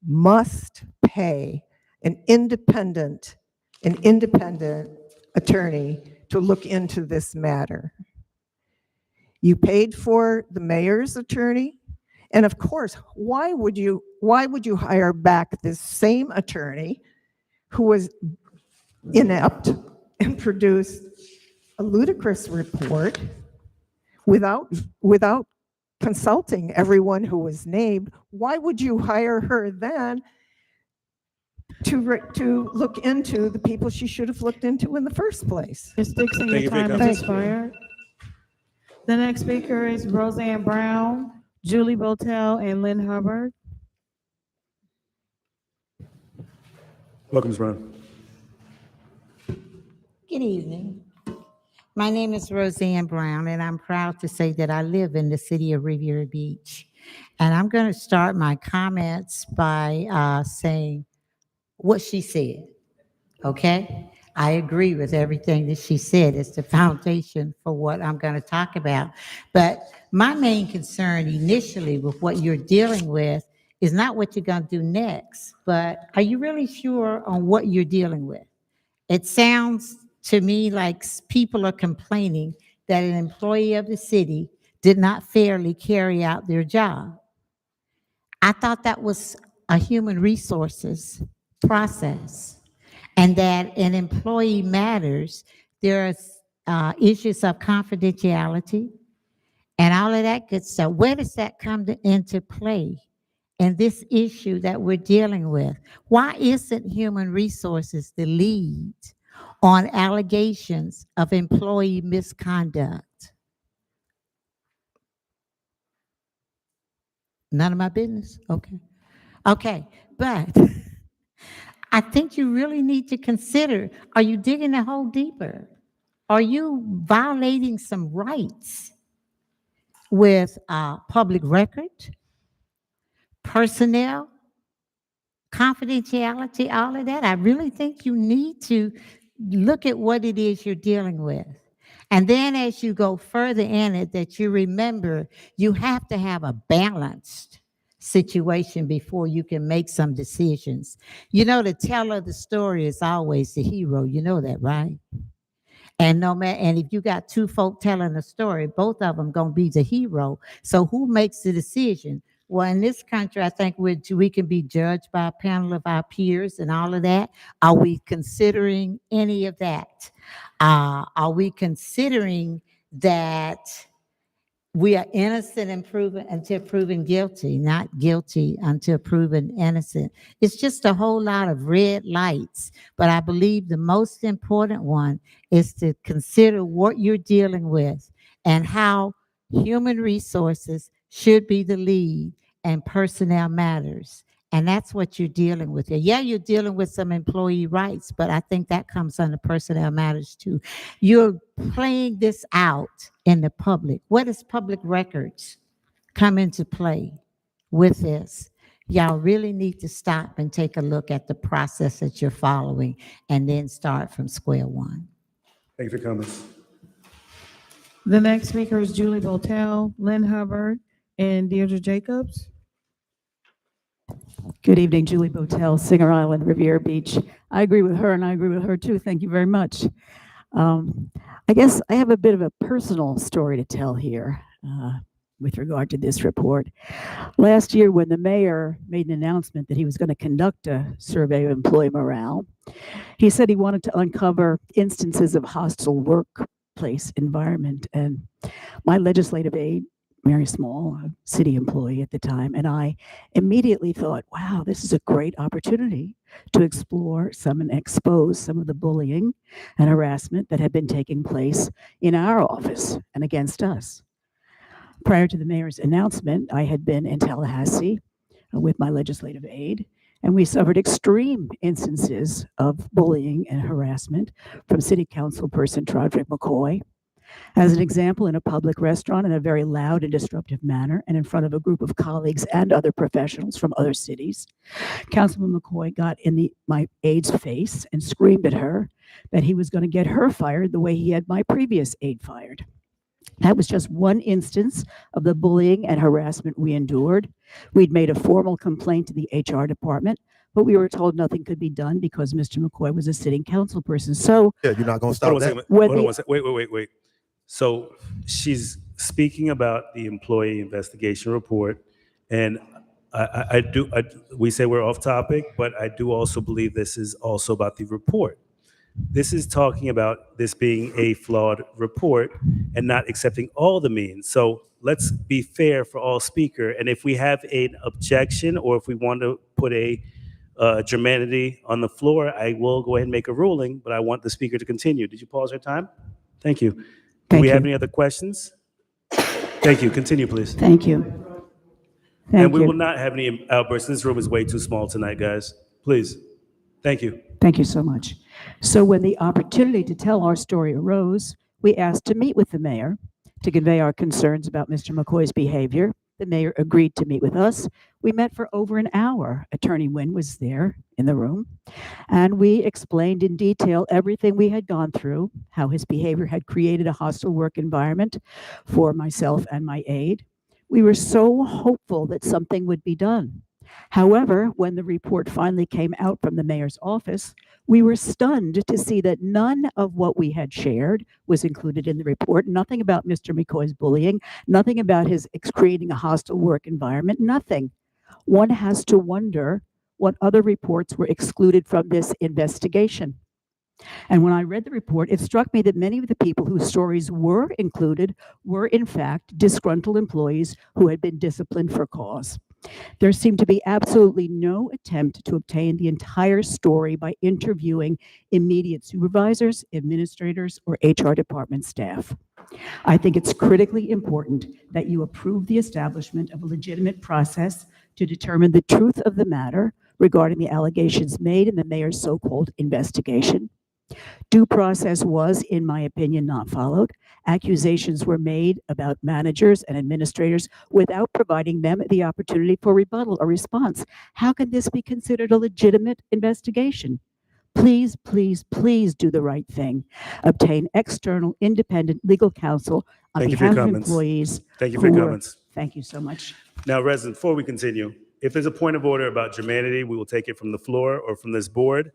must pay an independent attorney to look into this matter. You paid for the mayor's attorney, and of course, why would you hire back this same attorney who was inept and produced a ludicrous report without consulting everyone who was named? Why would you hire her then to look into the people she should have looked into in the first place? Ms. Dixon, Thank your you for your time comments. has expired. The next speaker is Roseanne Brown, Julie Botel, and Lynn Hubbard. Welcome, Ms. Brown. Good evening. My name is Roseanne Brown, and I'm proud to say that I live in the city of Riviera Beach. And I'm going to start my comments by saying what she said, okay? I agree with everything that she said. It's the foundation for what I'm going to talk about. But my main concern initially with what you're dealing with is not what you're going to do next, but are you really sure on what you're dealing with? It sounds to me like people are complaining that an employee of the city did not fairly carry out their job. I thought that was a human resources process, and that in employee matters, there's issues of confidentiality and all of that good stuff. Where does that come into play in this issue that we're dealing with? Why isn't human resources the lead on allegations of employee misconduct? None of my business? Okay. Okay, but I think you really need to consider, are you digging a hole deeper? Are you violating some rights with public record, personnel, confidentiality, all of that? I really think you need to look at what it is you're dealing with. And then as you go further in it, that you remember you have to have a balanced situation before you can make some decisions. You know, the teller of the story is always the hero. You know that, right? And no matter, and if you got two folk telling a story, both of them gonna be the hero. So who makes the decision? Well, in this country, I think we can be judged by a panel of our peers and all of that. Are we considering any of that? Are we considering that we are innocent until proven guilty, not guilty until proven innocent? It's just a whole lot of red lights. But I believe the most important one is to consider what you're dealing with and how human resources should be the lead and personnel matters. And that's what you're dealing with here. Yeah, you're dealing with some employee rights, but I think that comes under personnel matters too. You're playing this out in the public. What does public records come into play with this? Y'all really need to stop and take a look at the process that you're following and then start from square one. Thank you for your comments. The next speaker is Julie Botel, Lynn Hubbard, and Deirdre Jacobs. Good evening, Julie Botel, Singer Island, Riviera Beach. I agree with her, and I agree with her too. Thank you very much. I guess I have a bit of a personal story to tell here with regard to this report. Last year, when the mayor made an announcement that he was going to conduct a survey of employee morale, he said he wanted to uncover instances of hostile workplace environment. And my legislative aide, Mary Small, a city employee at the time, and I immediately thought, wow, this is a great opportunity to explore and expose some of the bullying and harassment that had been taking place in our office and against us. Prior to the mayor's announcement, I had been in Tallahassee with my legislative aide, and we suffered extreme instances of bullying and harassment from City Council person Troderick McCoy. As an example, in a public restaurant in a very loud and disruptive manner and in front of a group of colleagues and other professionals from other cities, Councilman McCoy got in my aide's face and screamed at her that he was going to get her fired the way he had my previous aide fired. That was just one instance of the bullying and harassment we endured. We'd made a formal complaint to the HR department, but we were told nothing could be done because Mr. McCoy was a sitting council person. So Yeah, you're not going to Hold stop on a that. second. Hold on one second. Wait. So she's speaking about the employee investigation report, and we say we're off topic, but I do also believe this is also about the report. This is talking about this being a flawed report and not accepting all the means. So let's be fair for all speaker. And if we have an objection or if we want to put a germanity on the floor, I will go ahead and make a ruling, but I want the speaker to continue. Did you pause your time? Thank you. Do we have any other questions? Thank you. Continue, please. Thank you. And we will not have any outbursts. This room is way too small tonight, guys. Please. Thank you. Thank you so much. So when the opportunity to tell our story arose, we asked to meet with the mayor to convey our concerns about Mr. McCoy's behavior. The mayor agreed to meet with us. We met for over an hour. Attorney Nguyen was there in the room, and we explained in detail everything we had gone through, how his behavior had created a hostile work environment for myself and my aide. We were so hopeful that something would be done. However, when the report finally came out from the mayor's office, we were stunned to see that none of what we had shared was included in the report. Nothing about Mr. McCoy's bullying, nothing about his creating a hostile work environment, nothing. One has to wonder what other reports were excluded from this investigation. And when I read the report, it struck me that many of the people whose stories were included were, in fact, disgruntled employees who had been disciplined for cause. There seemed to be absolutely no attempt to obtain the entire story by interviewing immediate supervisors, administrators, or HR department staff. I think it's critically important that you approve the establishment of a legitimate process to determine the truth of the matter regarding the allegations made in the mayor's so-called investigation. Due process was, in my opinion, not followed. Accusations were made about managers and administrators without providing them the opportunity for rebuttal or response. How can this be considered a legitimate investigation? Please, please, please do the right thing. Obtain external independent legal counsel on Thank you for your behalf of comments. employees. Thank you for your who were- comments. Thank you so much. Now, residents, before we continue, if there's a point of order about germanity, we will take it from the floor or from this board.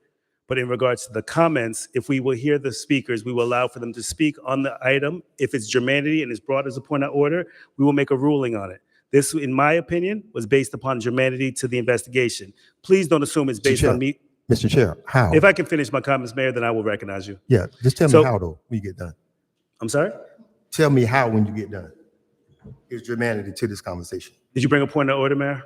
But in regards to the comments, if we will hear the speakers, we will allow for them to speak on the item. If it's germanity and is brought as a point of order, we will make a ruling on it. This, in my opinion, was based upon germanity to the investigation. Please don't assume it's based on me. Mr. Chair, how? If I can finish my comments, Mayor, then I will recognize you. Yeah, just tell me So- how though, when you get done. I'm sorry? Tell me how when you get done. Is germanity to this conversation. Did you bring a point of order, Mayor?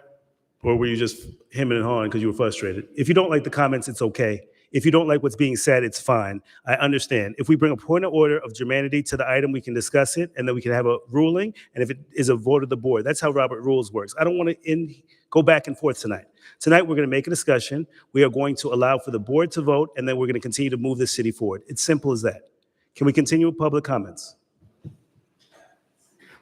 Or were you just hemming and hawing because you were frustrated? If you don't like the comments, it's okay. If you don't like what's being said, it's fine. I understand. If we bring a point of order of germanity to the item, we can discuss it, and then we can have a ruling, and if it is a vote of the board. That's how Robert Rules works. I don't want to go back and forth tonight. Tonight, we're going to make a discussion. We are going to allow for the board to vote, and then we're going to continue to move the city forward. It's simple as that. Can we continue with public comments?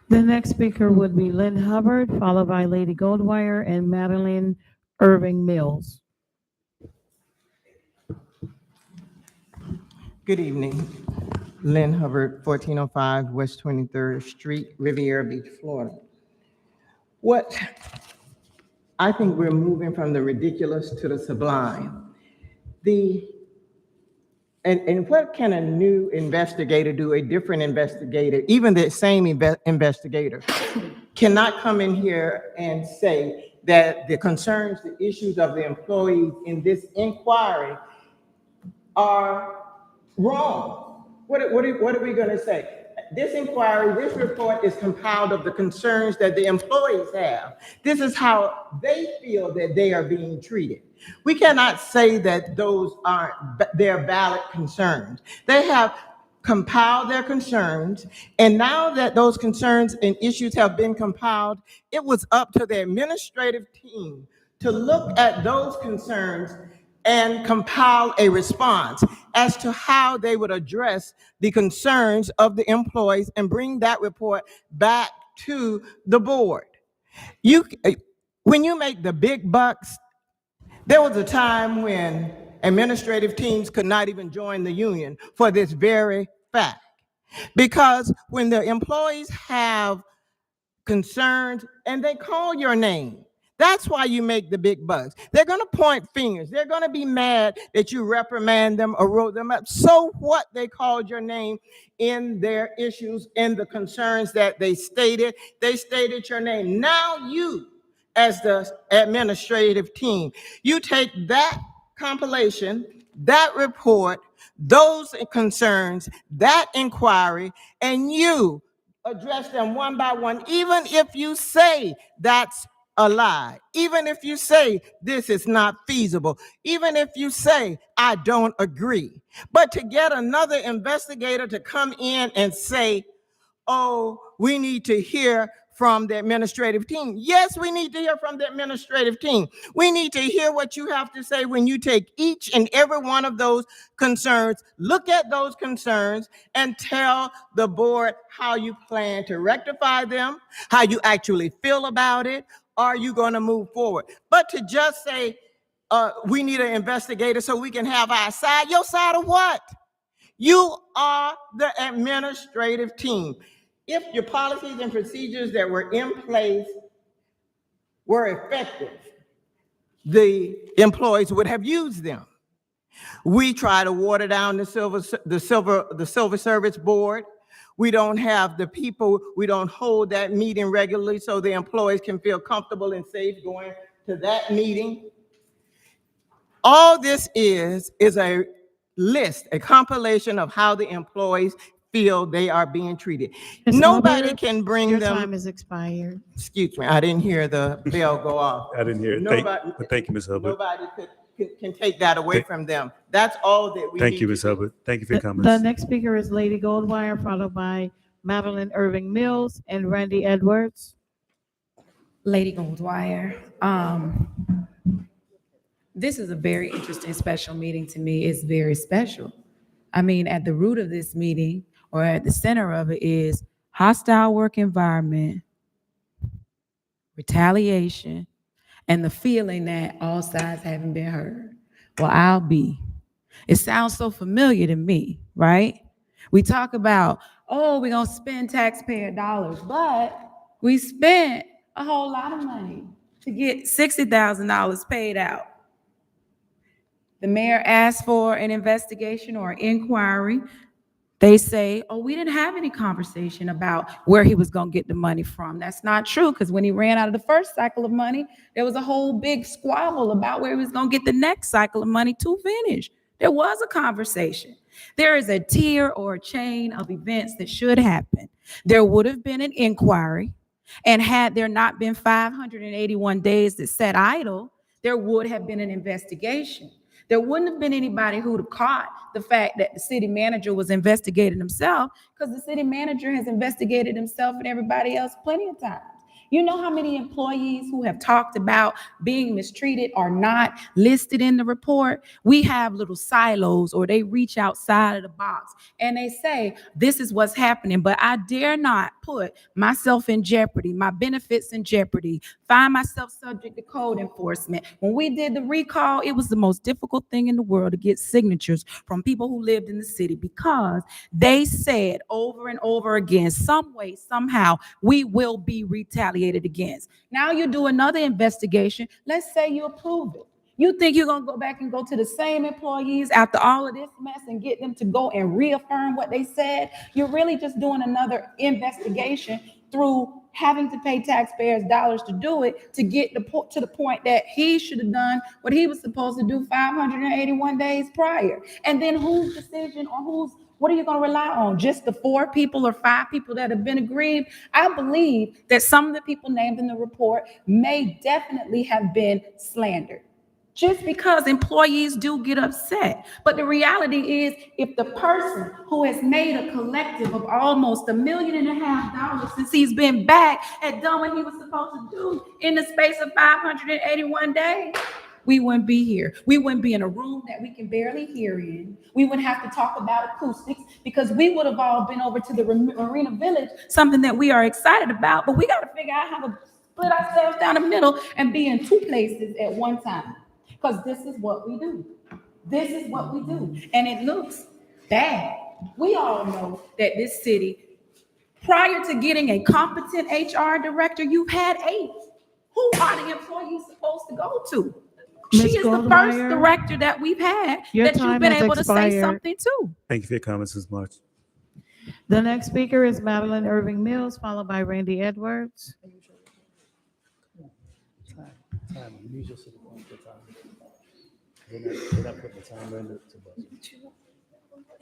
The next speaker would be Lynn Hubbard, followed by Lady Goldwire and Madeline Irving Mills. Good evening. Lynn Hubbard, 1405 West 23rd Street, Riviera Beach, Florida. What I think we're moving from the ridiculous to the sublime. And what can a new investigator do, a different investigator, even the same investigator, cannot come in here and say that the concerns, the issues of the employees in this inquiry are wrong. What are we going to say? This inquiry, this report is compiled of the concerns that the employees have. This is how they feel that they are being treated. We cannot say that those aren't their valid concerns. They have compiled their concerns, and now that those concerns and issues have been compiled, it was up to the administrative team to look at those concerns and compile a response as to how they would address the concerns of the employees and bring that report back to the board. When you make the big bucks, there was a time when administrative teams could not even join the union for this very fact. Because when the employees have concerns and they call your name, that's why you make the big bucks. They're going to point fingers. They're going to be mad that you reprimand them or wrote them up. So what? They called your name in their issues, in the concerns that they stated your name. Now you, as the administrative team, you take that compilation, that report, those concerns, that inquiry, and you address them one by one, even if you say that's a lie, even if you say this is not feasible, even if you say I don't agree. But to get another investigator to come in and say, oh, we need to hear from the administrative team. Yes, we need to hear from the administrative team. We need to hear what you have to say when you take each and every one of those concerns, look at those concerns, and tell the board how you plan to rectify them, how you actually feel about it. Are you going to move forward? But to just say, we need an investigator so we can have our side, your side of what? You are the administrative team. If your policies and procedures that were in place were effective, the employees would have used them. We try to water down the Silver Service Board. We don't have the people, we don't hold that meeting regularly so the employees can feel comfortable and safe going to that meeting. All this is a list, a compilation of how the employees feel they are being treated. Ms. Nobody Albert, can bring Your them. time has expired. Excuse me, I didn't hear the bell go off. I didn't hear it. Nobody, But thank you, Ms. Hubbard. nobody can take that away from them. That's all that we need. Thank you, to Ms. do. Hubbard. Thank you for your The comments. next speaker is Lady Goldwire, followed by Madeline Irving Mills and Randy Edwards. Lady Goldwire. This is a very interesting special meeting to me. It's very special. I mean, at the root of this meeting, or at the center of it, is hostile work environment, retaliation, and the feeling that all sides haven't been heard. Well, I'll be. It sounds so familiar to me, right? We talk about, oh, we're going to spend taxpayer dollars, but we spent a whole lot of money to get $60,000 paid out. The mayor asked for an investigation or inquiry. They say, oh, we didn't have any conversation about where he was going to get the money from. That's not true, because when he ran out of the first cycle of money, there was a whole big squabble about where he was going to get the next cycle of money to finish. There was a conversation. There is a tier or a chain of events that should happen. There would have been an inquiry, and had there not been 581 days that sat idle, there would have been an investigation. There wouldn't have been anybody who would have caught the fact that the city manager was investigating himself, because the city manager has investigated himself and everybody else plenty of times. You know how many employees who have talked about being mistreated are not listed in the report? We have little silos, or they reach outside of the box and they say, this is what's happening, but I dare not put myself in jeopardy, my benefits in jeopardy, find myself subject to code enforcement. When we did the recall, it was the most difficult thing in the world to get signatures from people who lived in the city, because they said over and over again, some way, somehow, we will be retaliated against. Now you do another investigation. Let's say you approve it. You think you're going to go back and go to the same employees after all of this mess and get them to go and reaffirm what they said? You're really just doing another investigation through having to pay taxpayers dollars to do it, to get to the point that he should have done what he was supposed to do 581 days prior. And then whose decision, or what are you going to rely on? Just the 4 people or 5 people that have been aggrieved? I believe that some of the people named in the report may definitely have been slandered, just because employees do get upset. But the reality is, if the person who has made a collective of almost $1.5 million since he's been back had done what he was supposed to do in the space of 581 days, we wouldn't be here. We wouldn't be in a room that we can barely hear in. We wouldn't have to talk about acoustics, because we would have all been over to the Marina Village, something that we are excited about, but we got to figure out how to split ourselves down the middle and be in 2 places at one time, because this is what we do. This is what we do. And it looks bad. We all know that this city, prior to getting a competent HR director, you've had 8. Who are the employees supposed to go to? She Ms. is the first Goldwire, director that we've had your that you've time been has able to say expired. something to. Thank you for your comments, Ms. March. The next speaker is Madeline Irving Mills, followed by Randy Edwards.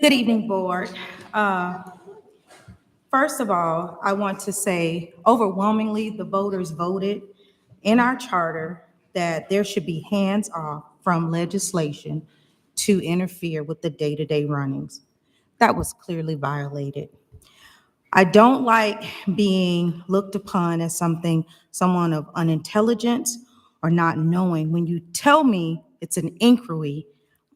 Good evening, board. First of all, I want to say overwhelmingly, the voters voted in our charter that there should be hands off from legislation to interfere with the day-to-day runnings. That was clearly violated. I don't like being looked upon as someone of unintelligence or not knowing when you tell me it's an inquiry,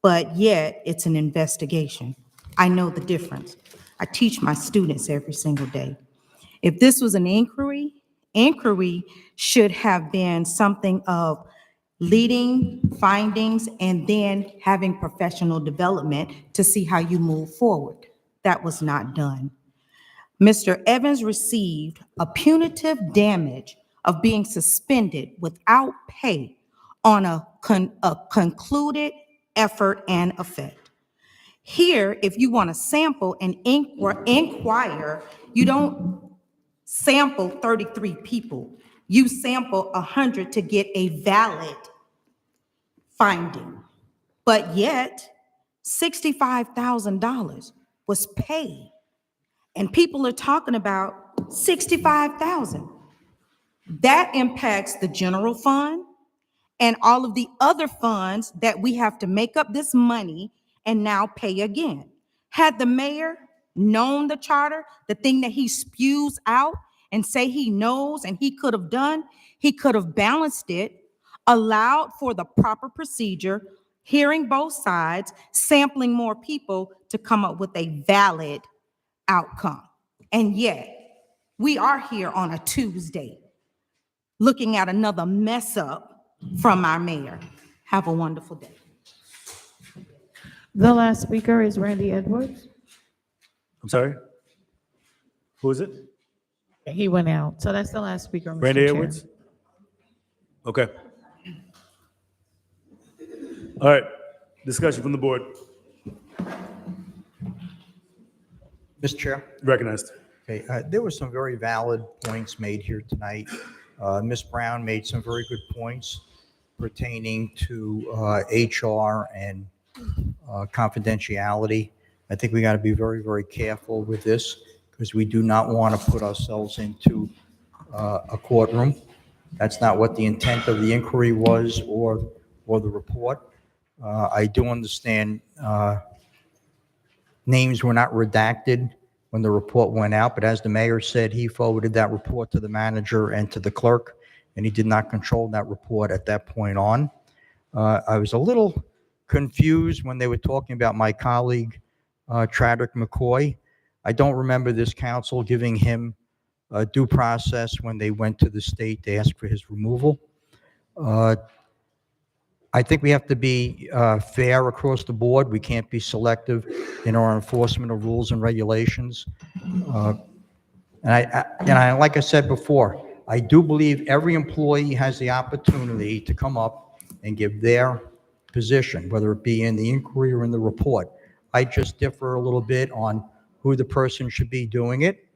but yet it's an investigation. I know the difference. I teach my students every single day. If this was an inquiry should have been something of leading findings and then having professional development to see how you move forward. That was not done. Mr. Evans received a punitive damage of being suspended without pay on a concluded effort and effect. Here, if you want to sample and inquire, you don't sample 33 people. You sample 100 to get a valid finding. But yet, $65,000 was paid. And people are talking about $65,000. That impacts the general fund and all of the other funds that we have to make up this money and now pay again. Had the mayor known the charter, the thing that he spews out and say he knows and he could have done, he could have balanced it, allowed for the proper procedure, hearing both sides, sampling more people to come up with a valid outcome. And yet, we are here on a Tuesday looking at another mess up from our mayor. Have a wonderful day. The last speaker is Randy Edwards. I'm sorry? Who is it? He went out, so that's the last speaker, Mr. Randy Chair. Edwards? Okay. All right, discussion from the board. Mr. Chair? Recognized. Okay, there were some very valid points made here tonight. Ms. Brown made some very good points pertaining to HR and confidentiality. I think we got to be very, very careful with this because we do not want to put ourselves into a courtroom. That's not what the intent of the inquiry was or the report. I do understand names were not redacted when the report went out, but as the mayor said, he forwarded that report to the manager and to the clerk, and he did not control that report at that point on. I was a little confused when they were talking about my colleague, Chadwick McCoy. I don't remember this council giving him due process when they went to the state to ask for his removal. I think we have to be fair across the board. We can't be selective in our enforcement of rules and regulations. And I, like I said before, I do believe every employee has the opportunity to come up and give their position, whether it be in the inquiry or in the report. I just differ a little bit on who the person should be doing it.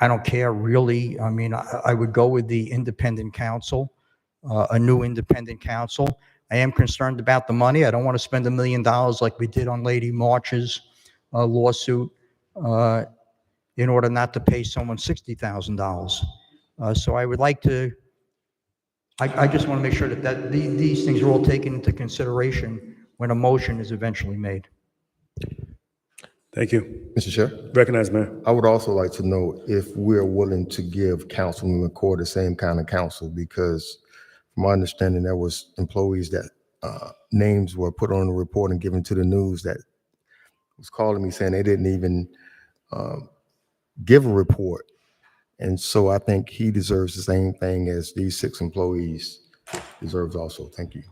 I don't care really. I mean, I would go with the independent counsel. A new independent counsel. I am concerned about the money. I don't want to spend $1 million like we did on Lady March's lawsuit in order not to pay someone $60,000. So I would like to, I just want to make sure that these things are all taken into consideration when a motion is eventually made. Thank you. Mr. Chair? Recognized, Mayor. I would also like to know if we're willing to give Councilman McCoy the same kind of counsel, because from my understanding, there was employees that names were put on the report and given to the news that was calling me saying they didn't even give a report. And so I think he deserves the same thing as these 6 employees deserves also. Thank you.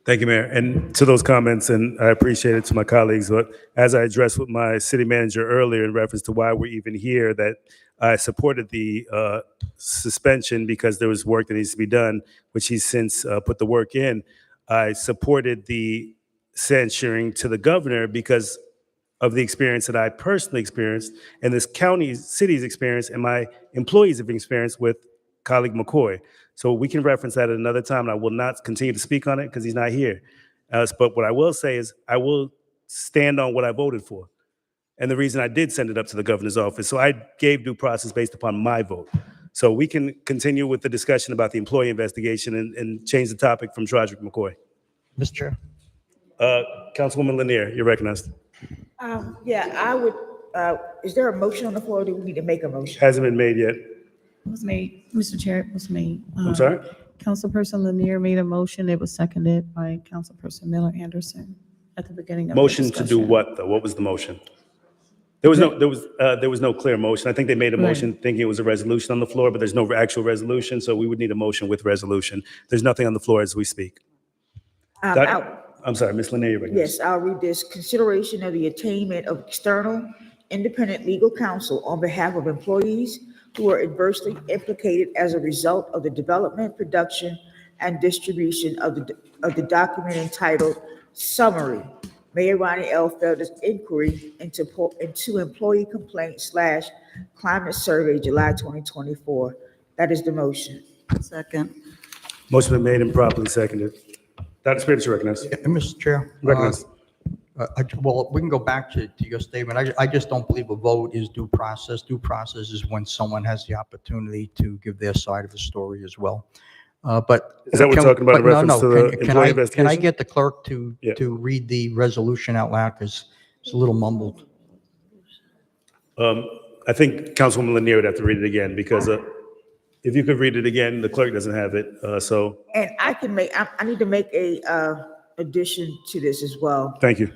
Thank you, Mayor. And to those comments, and I appreciate it to my colleagues, but as I addressed with my city manager earlier in reference to why we're even here, that I supported the suspension because there was work that needs to be done, which he's since put the work in. I supported the censuring to the governor because of the experience that I personally experienced and this city's experience and my employees have experienced with colleague McCoy. So we can reference that at another time, and I will not continue to speak on it because he's not here. But what I will say is I will stand on what I voted for. And the reason I did send it up to the governor's office, so I gave due process based upon my vote. So we can continue with the discussion about the employee investigation and change the topic from Chadwick McCoy. Mr. Chair. Councilwoman Lanier, you're recognized. Yeah, I would, is there a motion on the floor? Do we need to make a motion? Hasn't been made yet. It was made, Mr. Chair, it was made. I'm sorry? Councilperson Lanier made a motion. It was seconded by Councilperson Miller Anderson at the beginning of the Motion to do discussion. what, though? What was the motion? There was no clear motion. I think they made a motion thinking it was a resolution on the floor, but there's no actual resolution, so we would need a motion with resolution. There's nothing on the floor as we speak. I'm sorry, Ms. Lanier, you're recognized. Yes, I'll read this. Consideration of the attainment of external independent legal counsel on behalf of employees who are adversely implicated as a result of the development, production, and distribution of the document entitled Summary, Mayor Ronnie L. Felder's Inquiry into Employee Complaint / Climate Survey, July 2024. That is the motion. Second. Motion been made and properly seconded. Dr. Spears, you recognize. Mr. Chair. Recognize. Well, we can go back to your statement. I just don't believe a vote is due process. Due process is when someone has the opportunity to give their side of the story as well. But Is that what we're talking about in reference to the employee Can I investigation? get the clerk to Yeah. read the resolution out loud, because it's a little mumbled. I think Councilwoman Lanier would have to read it again, because if you could read it again, the clerk doesn't have it, so, And I need to make a addition to this as well. thank you.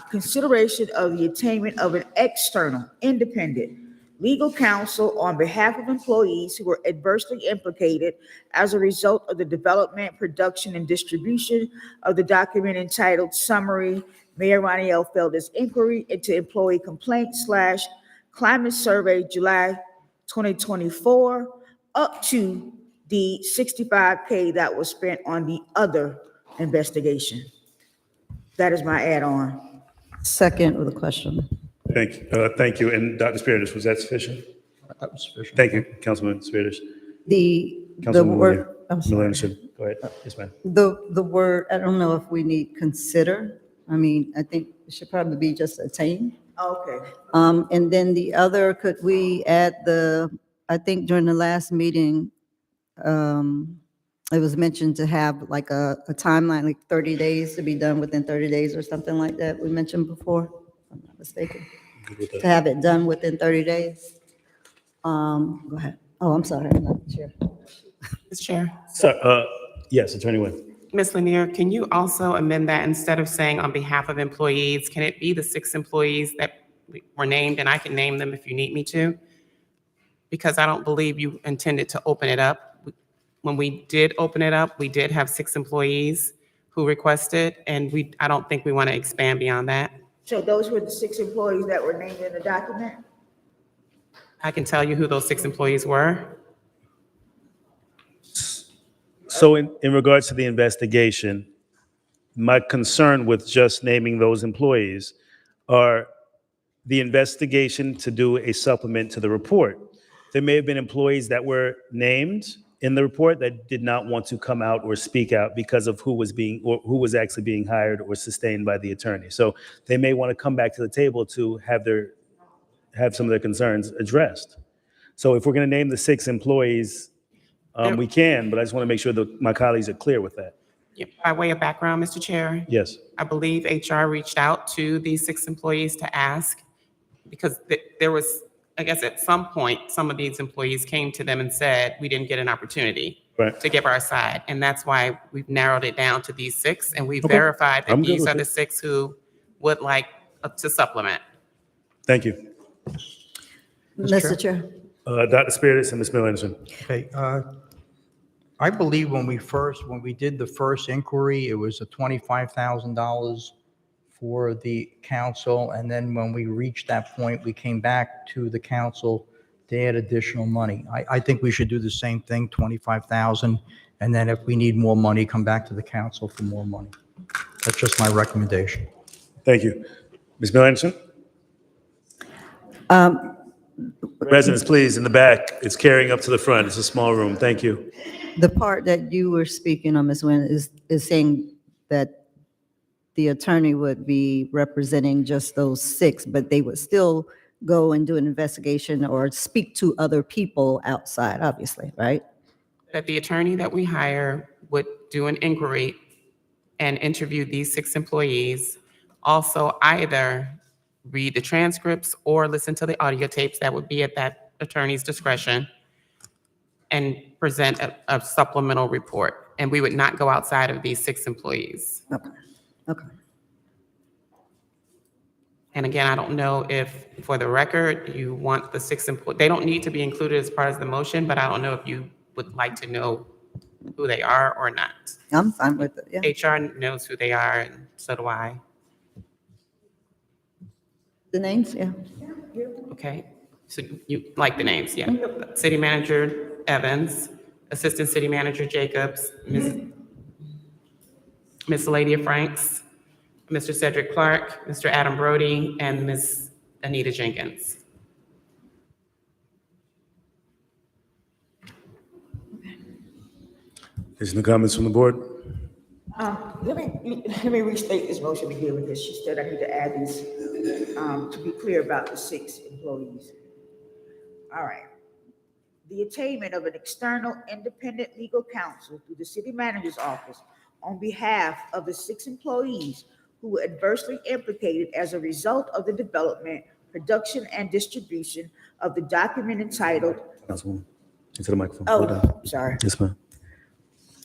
Consideration of the attainment of an external, independent legal counsel on behalf of employees who were adversely implicated as a result of the development, production, and distribution of the document entitled Summary, Mayor Ronnie L. Felder's Inquiry into Employee Complaint / Climate Survey, July 2024, up to the $65K that was spent on the other investigation. That is my add-on. Second with a question. Thank you. And Dr. Spears, was that sufficient? That was sufficient. Thank you, Councilman Spears. The Councilwoman word, Lanier. I'm sorry. Miller Anderson, go ahead. Yes, ma'am. The word, I don't know if we need consider. I mean, I think it should probably be just attain. Okay. And then the other, could we add I think during the last meeting, it was mentioned to have like a timeline, like 30 days to be done within 30 days or something like that we mentioned before, if I'm not mistaken. To have it done within 30 days. Go ahead. Oh, I'm sorry, I'm not the chair. Mr. Chair. So, yes, Attorney Nguyen. Ms. Lanier, can you also amend that, instead of saying on behalf of employees, can it be the 6 employees that were named, and I can name them if you need me to? Because I don't believe you intended to open it up. When we did open it up, we did have 6 employees who requested, and I don't think we want to expand beyond that. So those were the 6 employees that were named in the document? I can tell you who those 6 employees were. So in regards to the investigation, my concern with just naming those employees are the investigation to do a supplement to the report. There may have been employees that were named in the report that did not want to come out or speak out because of who was actually being hired or sustained by the attorney. So they may want to come back to the table to have some of their concerns addressed. So if we're going to name the 6 employees, we can, but I just want to make sure that my colleagues are clear with that. By way of background, Mr. Chair, Yes. I believe HR reached out to these 6 employees to ask, because there was, I guess at some point, some of these employees came to them and said, we didn't get an opportunity to give our side. And that's why we've narrowed it down to these 6, and we've verified that these are the 6 who would like to supplement. Thank you. Mr. Chair. Dr. Spears and Ms. Miller Anderson. Okay, I believe when we did the first inquiry, it was a $25,000 for the council, and then when we reached that point, we came back to the council to add additional money. I think we should do the same thing, 25,000, and then if we need more money, come back to the council for more money. That's just my recommendation. Thank you. Ms. Miller Anderson? Residents, please, in the back. It's carrying up to the front. It's a small room. Thank you. The part that you were speaking on, Ms. Nguyen, is saying that the attorney would be representing just those 6, but they would still go and do an investigation or speak to other people outside, obviously, right? That the attorney that we hire would do an inquiry and interview these 6 employees. Also, either read the transcripts or listen to the audio tapes that would be at that attorney's discretion, and present a supplemental report. And we would not go outside of these 6 employees. Okay. And again, I don't know if, for the record, you want the 6 employees, they don't need to be included as part of the motion, but I don't know if you would like to know who they are or not. I'm fine with it, yeah. HR knows who they are, and so do I. The names, yeah. Okay, so you like the names, yeah. City Manager Evans, Assistant City Manager Jacobs, Ms. Ladia Franks, Mr. Cedric Clark, Mr. Adam Brody, and Ms. Anita Jenkins. Additional comments from the board? Let me restate this motion again because she said I need to add these to be clear about the 6 employees. All right. The attainment of an external independent legal counsel through the city manager's office on behalf of the 6 employees who were adversely implicated as a result of the development, production, and distribution of the document entitled. Councilwoman, into the microphone. Oh, sorry. Yes, ma'am.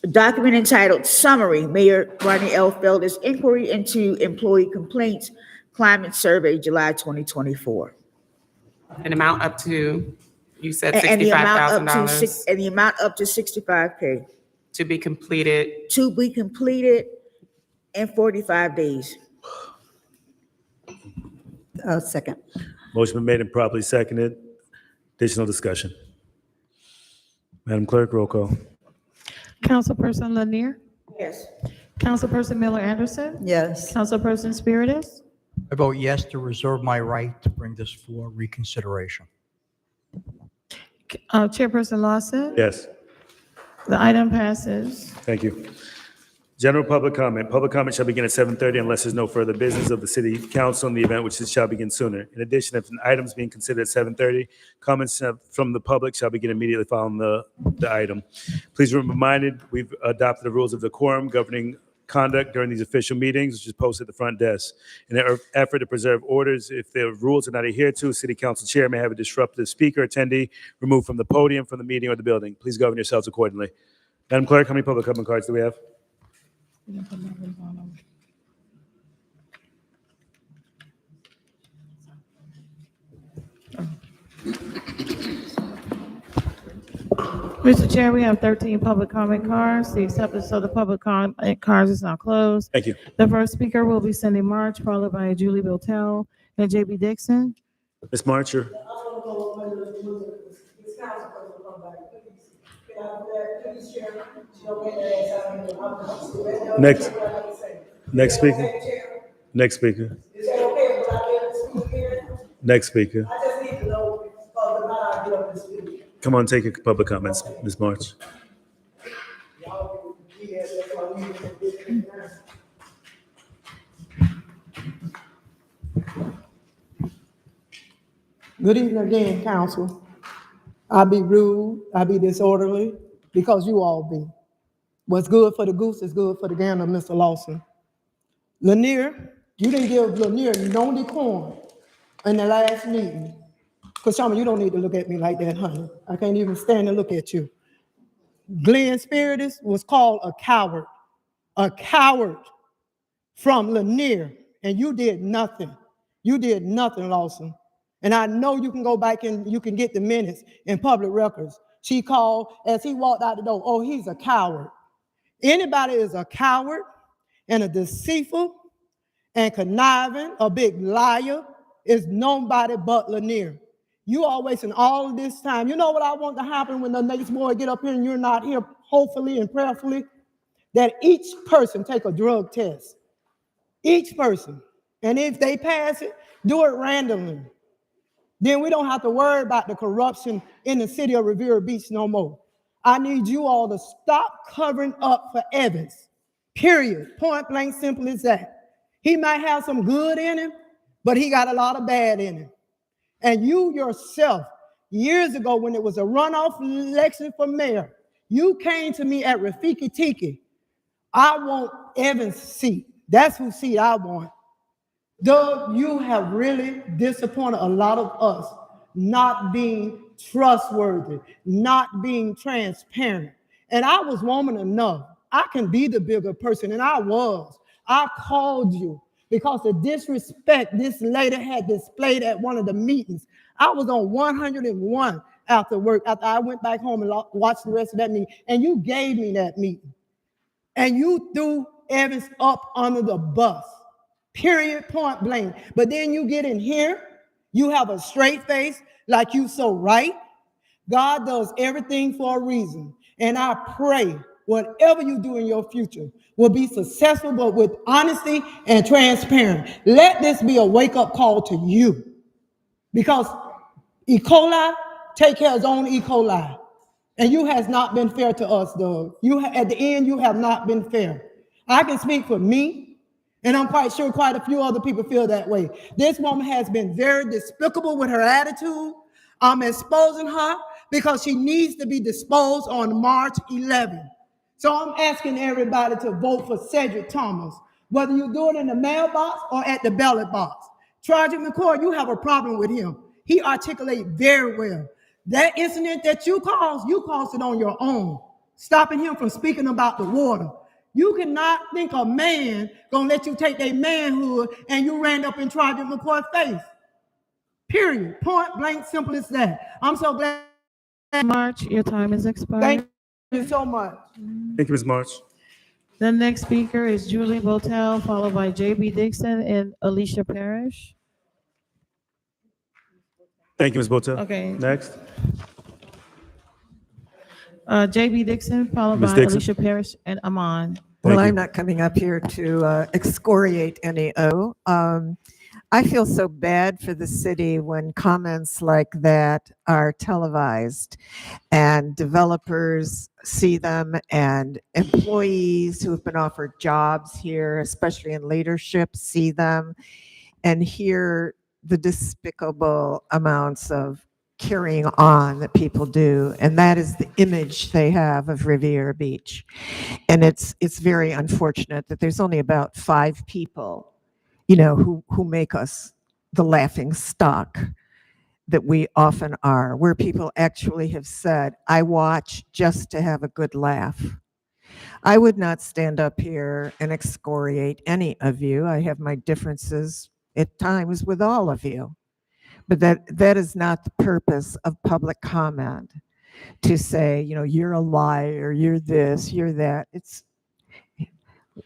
A document entitled Summary, Mayor Rodney L. Felder's Inquiry into Employee Complaints, Climate Survey, July 2024. An amount up to, you said And the amount up to $65,000 and the amount up to $65K to be completed. to be completed in 45 days. Second. Motion been made and properly seconded. Additional discussion. Madam Clerk, roll call. Councilperson Lanier? Yes. Councilperson Miller Anderson? Yes. Councilperson Spiritus? I vote yes to reserve my right to bring this for reconsideration. Chairperson Lawson? Yes. The item passes. Thank you. General public comment. Public comment shall begin at 7:30 unless there's no further business of the city council in the event which it shall begin sooner. In addition, if an item is being considered at 7:30, comments from the public shall begin immediately following the item. Please be reminded, we've adopted the rules of decorum governing conduct during these official meetings, which is posted at the front desk. In an effort to preserve orders, if the rules are not adhered to, city council chair may have a disruptive speaker attendee removed from the podium, from the meeting, or the building. Please govern yourselves accordingly. Madam Clerk, how many public comment cards do we have? Mr. Chair, we have 13 public comment cards. The acceptance of the public comment cards is now closed. Thank you. The first speaker will be Cindy March, followed by Julie Biltel and JB Dixon. Ms. March, or next speaker. Next speaker. Next speaker. Come on, take your public comments, Ms. March. Good evening again, council. I'll be rude, I'll be disorderly, because you all be. What's good for the goose is good for the gander, Mr. Lawson. Lanier, you didn't give Lanier no decorum in the last meeting. Because, Shama, you don't need to look at me like that, honey. I can't even stand to look at you. Glenn Spiritus was called a coward from Lanier, and you did nothing. You did nothing, Lawson. And I know you can go back and you can get the minutes in public records. She called, as he walked out the door, oh, he's a coward. Anybody is a coward and a deceitful and conniving, a big liar, is nobody but Lanier. You are wasting all of this time. You know what I want to happen when the next boy get up here and you're not here, hopefully and prayerfully? That each person take a drug test. Each person. And if they pass it, do it randomly. Then we don't have to worry about the corruption in the city of Riviera Beach no more. I need you all to stop covering up for Evans. Period. Point blank, simple as that. He might have some good in him, but he got a lot of bad in him. And you yourself, years ago when it was a runoff election for mayor, you came to me at Rafiki Tiki. I want Evans' seat. That's whose seat I want. Doug, you have really disappointed a lot of us, not being trustworthy, not being transparent. And I was woman enough. I can be the bigger person, and I was. I called you because the disrespect this lady had displayed at one of the meetings. I was on 101 after work, after I went back home and watched the rest of that meeting, and you gave me that meeting. And you threw Evans up under the bus. Period, point blank. But then you get in here, you have a straight face, like you so right. God does everything for a reason. And I pray whatever you do in your future will be successful, but with honesty and transparency. Let this be a wake-up call to you, because E. coli take care of his own E. coli. And you has not been fair to us, Doug. At the end, you have not been fair. I can speak for me, and I'm quite sure quite a few other people feel that way. This woman has been very despicable with her attitude. I'm exposing her because she needs to be disposed on March 11th. So I'm asking everybody to vote for Cedric Thomas, whether you do it in the mailbox or at the ballot box. Tragic McCoy, you have a problem with him. He articulates very well. That incident that you caused it on your own, stopping him from speaking about the water. You cannot think a man gonna let you take their manhood and you ran up in Tragic McCoy's face. Period. Point blank, simple as that. I'm so glad. March, your time is expired. Thank you so much. Thank you, Ms. March. The next speaker is Julie Botel, followed by J.B. Dixon and Alicia Parrish. Thank you, Ms. Botel. Okay. Next. J.B. Dixon, followed Ms. by Dixon. Alicia Parrish and Amon. Well, Thank you. I'm not coming up here to excoriate any O. I feel so bad for the city when comments like that are televised and developers see them and employees who have been offered jobs here, especially in leadership, see them and hear the despicable amounts of carrying on that people do. And that is the image they have of Riviera Beach. And it's very unfortunate that there's only about 5 people who make us the laughing stock that we often are, where people actually have said, I watch just to have a good laugh. I would not stand up here and excoriate any of you. I have my differences at times with all of you, but that is not the purpose of public comment, to say, you're a liar, you're this, you're that. It's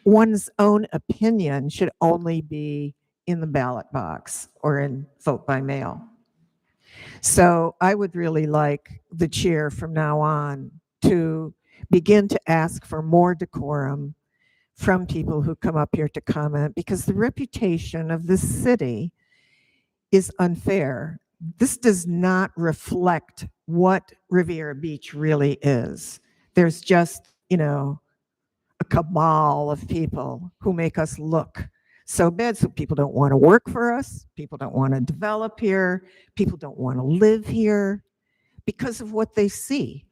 one's own opinion should only be in the ballot box or in vote by mail. So I would really like the chair from now on to begin to ask for more decorum from people who come up here to comment, because the reputation of this city is unfair. This does not reflect what Riviera Beach really is. There's just, a cabal of people who make us look so bad. So people don't want to work for us. People don't want to develop here. People don't want to live here because of what they see.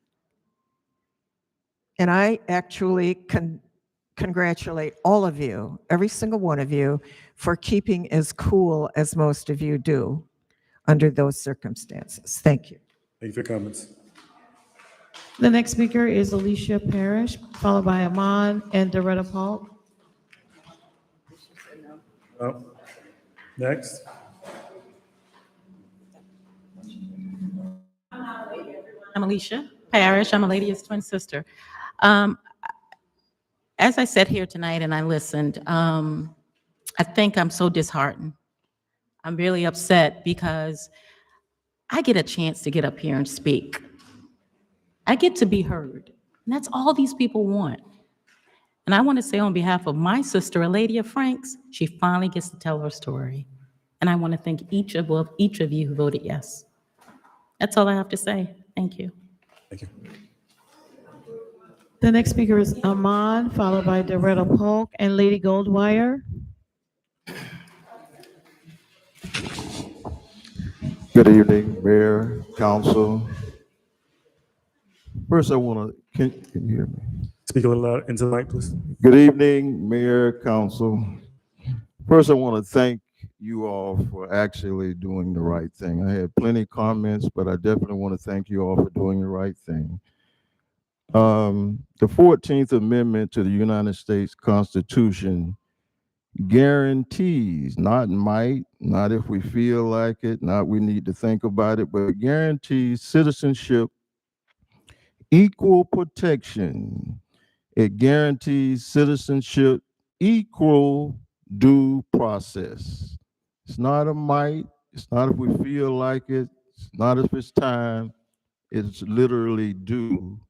And I actually congratulate all of you, every single one of you, for keeping as cool as most of you do under those circumstances. Thank you. Thank you for your comments. The next speaker is Alicia Parrish, followed by Amon and Doretta Paul. Next. I'm Alicia Parrish. I'm a lady's twin sister. As I sat here tonight and I listened, I think I'm so disheartened. I'm really upset because I get a chance to get up here and speak. I get to be heard. And that's all these people want. And I want to say on behalf of my sister, a lady of Frank's, she finally gets to tell her story. And I want to thank each of you who voted yes. That's all I have to say. Thank you. Thank you. The next speaker is Amon, followed by Doretta Polk and Lady Goldwire. Good evening, Mayor, Council. First, I want to, can you hear me? Speak a little loud into the mic, please. Good evening, Mayor, Council. First, I want to thank you all for actually doing the right thing. I had plenty of comments, but I definitely want to thank you all for doing the right thing. The 14th Amendment to the United States Constitution guarantees, not might, not if we feel like it, not we need to think about it, but it guarantees citizenship, equal protection. It guarantees citizenship, equal due process. It's not a might, it's not if we feel like it, it's not if it's time, it's literally due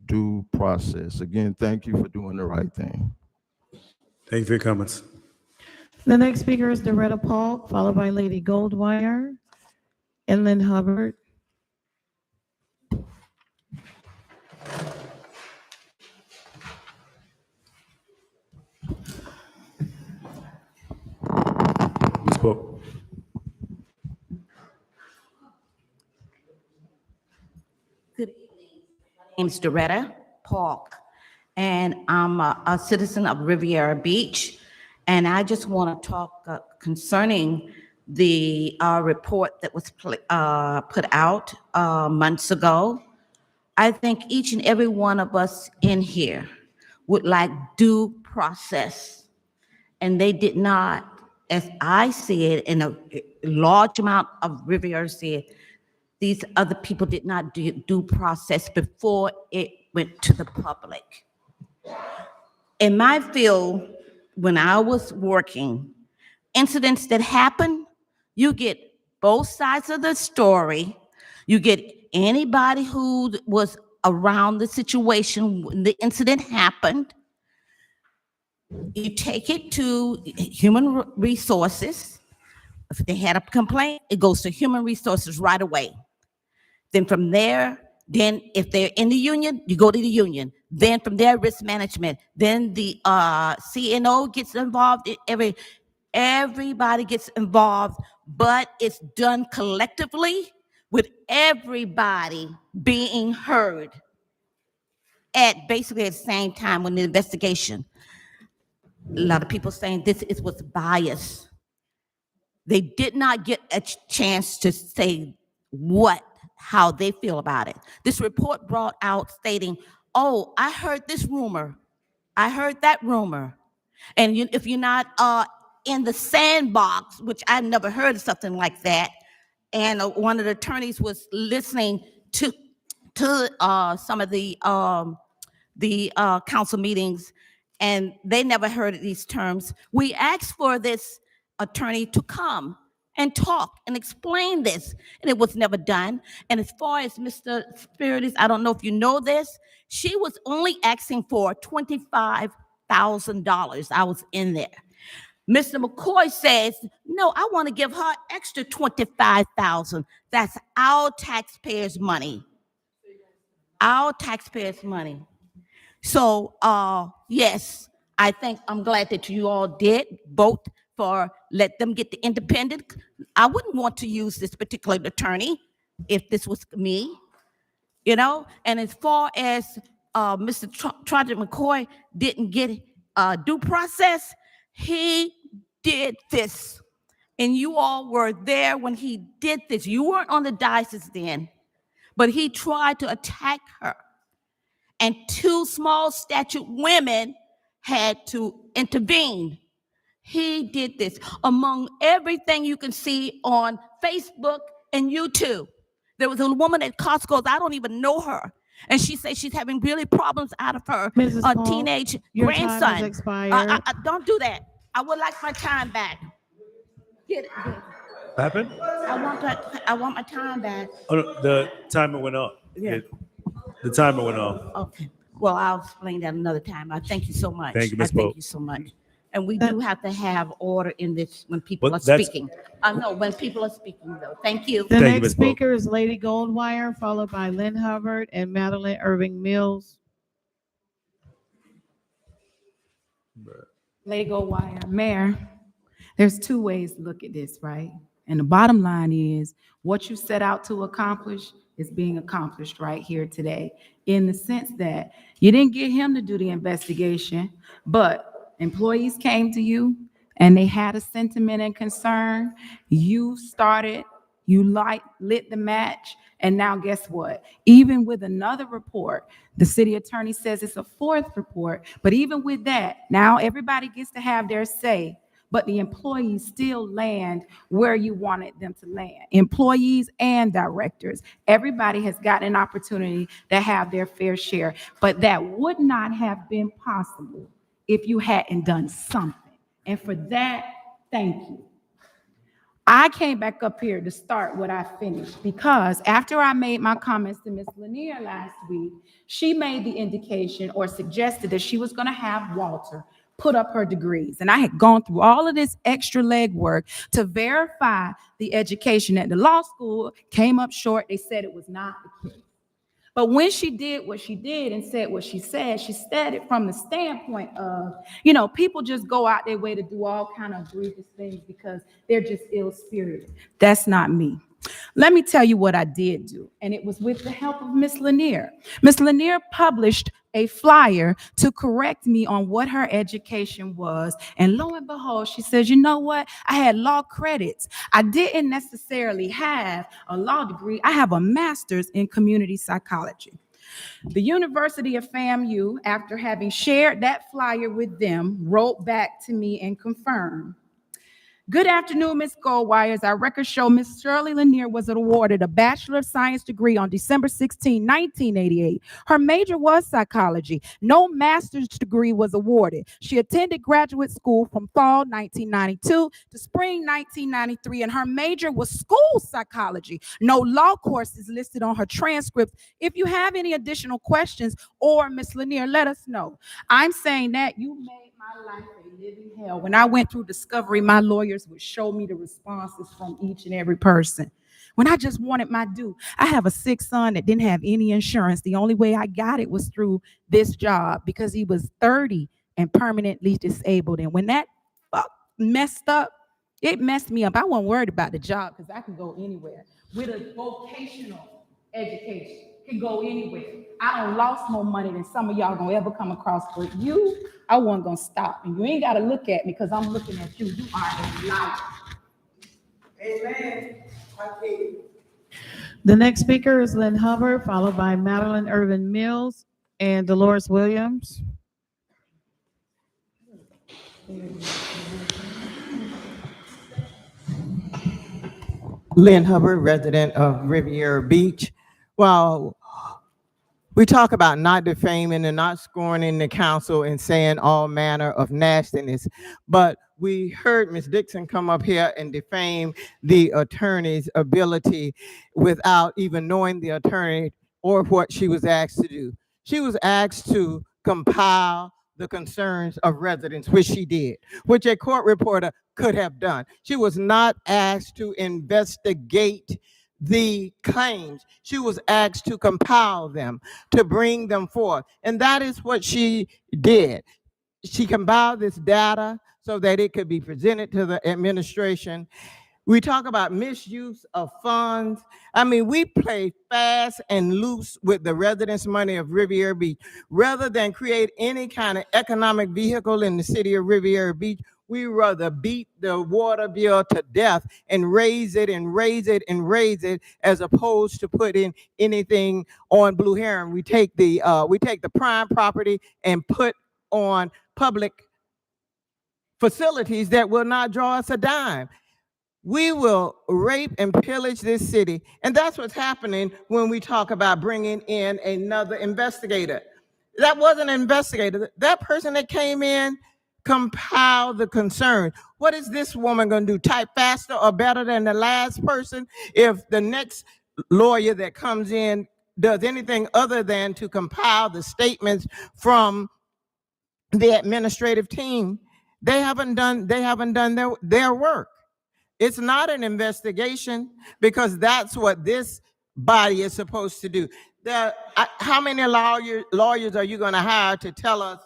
due process. Again, thank you for doing the right thing. Thank you for your comments. The next speaker is Doretta Paul, followed by Lady Goldwire and Lynn Hubbard. Ms. Pope. Good evening. My name's Doretta Park, and I'm a citizen of Riviera Beach. And I just want to talk concerning the report that was put out months ago. I think each and every one of us in here would like due process. And they did not, as I see it, in a large amount of Riviera see it, these other people did not do due process before it went to the public. In my field, when I was working, incidents that happen, you get both sides of the story. You get anybody who was around the situation when the incident happened. You take it to human resources. If they had a complaint, it goes to human resources right away. Then from there, then if they're in the union, you go to the union. Then from there, risk management. Then the CNO gets involved. Everybody gets involved, but it's done collectively with everybody being heard at basically at the same time when the investigation. A lot of people saying this was biased. They did not get a chance to say how they feel about it. This report brought out stating, oh, I heard this rumor. I heard that rumor. And if you're not in the sandbox, which I've never heard of something like that, and one of the attorneys was listening to some of the council meetings, and they never heard of these terms. We asked for this attorney to come and talk and explain this, and it was never done. And as far as Mr. Spiritus, I don't know if you know this, she was only asking for $25,000. I was in there. Mr. McCoy says, no, I want to give her extra $25,000. That's our taxpayers' money. Our taxpayers' money. So, yes, I'm glad that you all did vote for let them get the independent. I wouldn't want to use this particular attorney if this was me, And as far as Mr. Trojan McCoy didn't get due process, he did this. And you all were there when he did this. You weren't on the diocese then, but he tried to attack her. And two small statured women had to intervene. He did this among everything you can see on Facebook and YouTube. There was a woman at Costco, I don't even know her. And she says she's having really problems out of her teenage grandson. Time has expired. Don't do that. I would like my time back. Get it. What happened? I want my time back. Oh, no, the timer went off. Yeah. The timer went off. Okay. Well, I'll explain that another time. I thank you so much. Thank you, Ms. Thank Pope. you so much. And we do have to have order in this when people Well, are that's- speaking. No, when people are speaking though. Thank you. The Thank you, next Ms. Pope. speaker is Lady Goldwire, followed by Lynn Hubbard and Madeline Irving Mills. Lady Goldwire, Mayor, there's two ways to look at this, right? And the bottom line is what you set out to accomplish is being accomplished right here today, in the sense that you didn't get him to do the investigation, but employees came to you and they had a sentiment and concern. You started, you lit the match, and now guess what? Even with another report, the city attorney says it's a fourth report, but even with that, now everybody gets to have their say, but the employees still land where you wanted them to land. Employees and directors, everybody has got an opportunity to have their fair share, but that would not have been possible if you hadn't done something. And for that, thank you. I came back up here to start what I finished because after I made my comments to Ms. Lanier last week, she made the indication or suggested that she was going to have Walter put up her degrees. And I had gone through all of this extra legwork to verify the education at the law school, came up short. They said it was not the case. But when she did what she did and said what she said it from the standpoint of, people just go out their way to do all kind of grievous things because they're just ill-spirited. That's not me. Let me tell you what I did do, and it was with the help of Miss Lanier. Miss Lanier published a flyer to correct me on what her education was, and lo and behold, she says, you know what? I had law credits. I didn't necessarily have a law degree. I have a master's in community psychology. The University of FAMU, after having shared that flyer with them, wrote back to me and confirmed. Good afternoon, Ms. Goldwire. Our records show Ms. Shirley Lanier was awarded a Bachelor of Science degree on December 16, 1988. Her major was psychology. No master's degree was awarded. She attended graduate school from fall 1992 to spring 1993, and her major was school psychology. No law courses listed on her transcripts. If you have any additional questions or Ms. Lanier, let us know. I'm saying that you made my life a living hell. When I went through discovery, my lawyers would show me the responses from each and every person. When I just wanted my due. I have a sick son that didn't have any insurance. The only way I got it was through this job because he was 30 and permanently disabled. And when that messed up, it messed me up. I wasn't worried about the job because I could go anywhere. With a vocational education, can go anywhere. I done lost more money than some of y'all gonna ever come across, but you, I wasn't gonna stop. And you ain't gotta look at me because I'm looking at you. You are a liar. Amen. Okay. The next speaker is Lynn Hubbard, followed by Madeline Irvin Mills and Dolores Williams. Lynn Hubbard, resident of Riviera Beach. Well, we talk about not defaming and not scorning the counsel and saying all manner of nastiness, but we heard Ms. Dixon come up here and defame the attorney's ability without even knowing the attorney or what she was asked to do. She was asked to compile the concerns of residents, which she did, which a court reporter could have done. She was not asked to investigate the claims. She was asked to compile them, to bring them forth. And that is what she did. She compiled this data so that it could be presented to the administration. We talk about misuse of funds. I mean, we play fast and loose with the residents' money of Riviera Beach. Rather than create any kind of economic vehicle in the city of Riviera Beach, we rather beat the water bill to death and raise it and raise it and raise it, as opposed to putting anything on Blue Heron. We take the prime property and put on public facilities that will not draw us a dime. We will rape and pillage this city. And that's what's happening when we talk about bringing in another investigator. That wasn't an investigator. That person that came in compiled the concern. What is this woman going to do? Type faster or better than the last person? If the next lawyer that comes in does anything other than to compile the statements from the administrative team, they haven't done their work. It's not an investigation because that's what this body is supposed to do. How many lawyers are you going to hire to tell us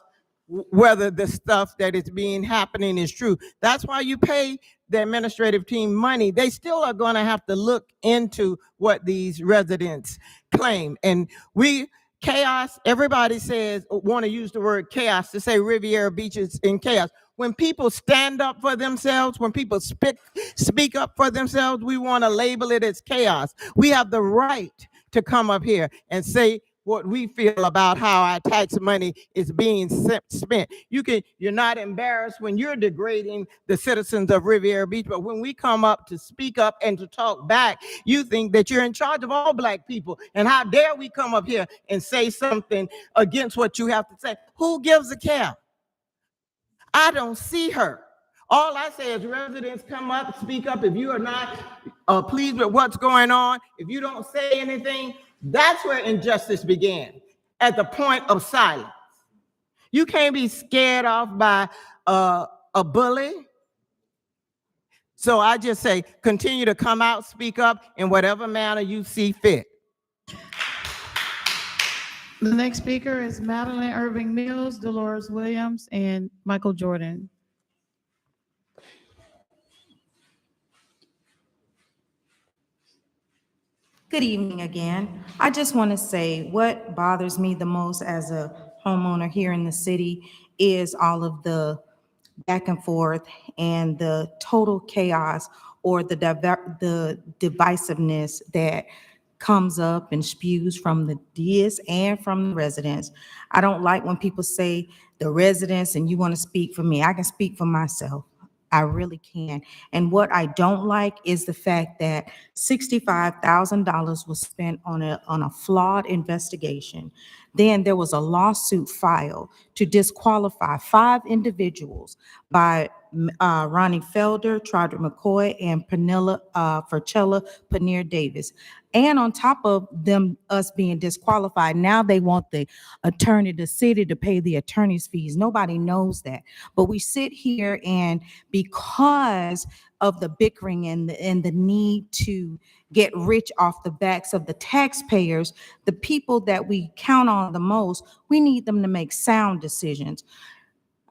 whether the stuff that is happening is true? That's why you pay the administrative team money. They still are going to have to look into what these residents claim. And chaos, everybody want to use the word chaos to say Riviera Beach is in chaos. When people stand up for themselves, when people speak up for themselves, we want to label it as chaos. We have the right to come up here and say what we feel about how our tax money is being spent. You're not embarrassed when you're degrading the citizens of Riviera Beach, but when we come up to speak up and to talk back, you think that you're in charge of all Black people. And how dare we come up here and say something against what you have to say? Who gives a care? I don't see her All I say is residents come up, speak up. If you are not pleased with what's going on, if you don't say anything, that's where injustice began, at the point of silence. You can't be scared off by a bully. So I just say, continue to come out, speak up in whatever manner you see fit. The next speaker is Madeline Irving Mills, Dolores Williams, and Michael Jordan. Good evening again. I just want to say what bothers me the most as a homeowner here in the city is all of the back and forth and the total chaos or the divisiveness that comes up and spews from the dais and from the residents. I don't like when people say the residents and you want to speak for me. I can speak for myself. I really can. And what I don't like is the fact that $65,000 was spent on a flawed investigation. Then there was a lawsuit filed to disqualify 5 individuals by Ronnie Felder, Trodrick McCoy, and Fercella Paneer Davis. And on top of them, us being disqualified, now they want the city to pay the attorney's fees. Nobody knows that. But we sit here and because of the bickering and the need to get rich off the backs of the taxpayers, the people that we count on the most, we need them to make sound decisions.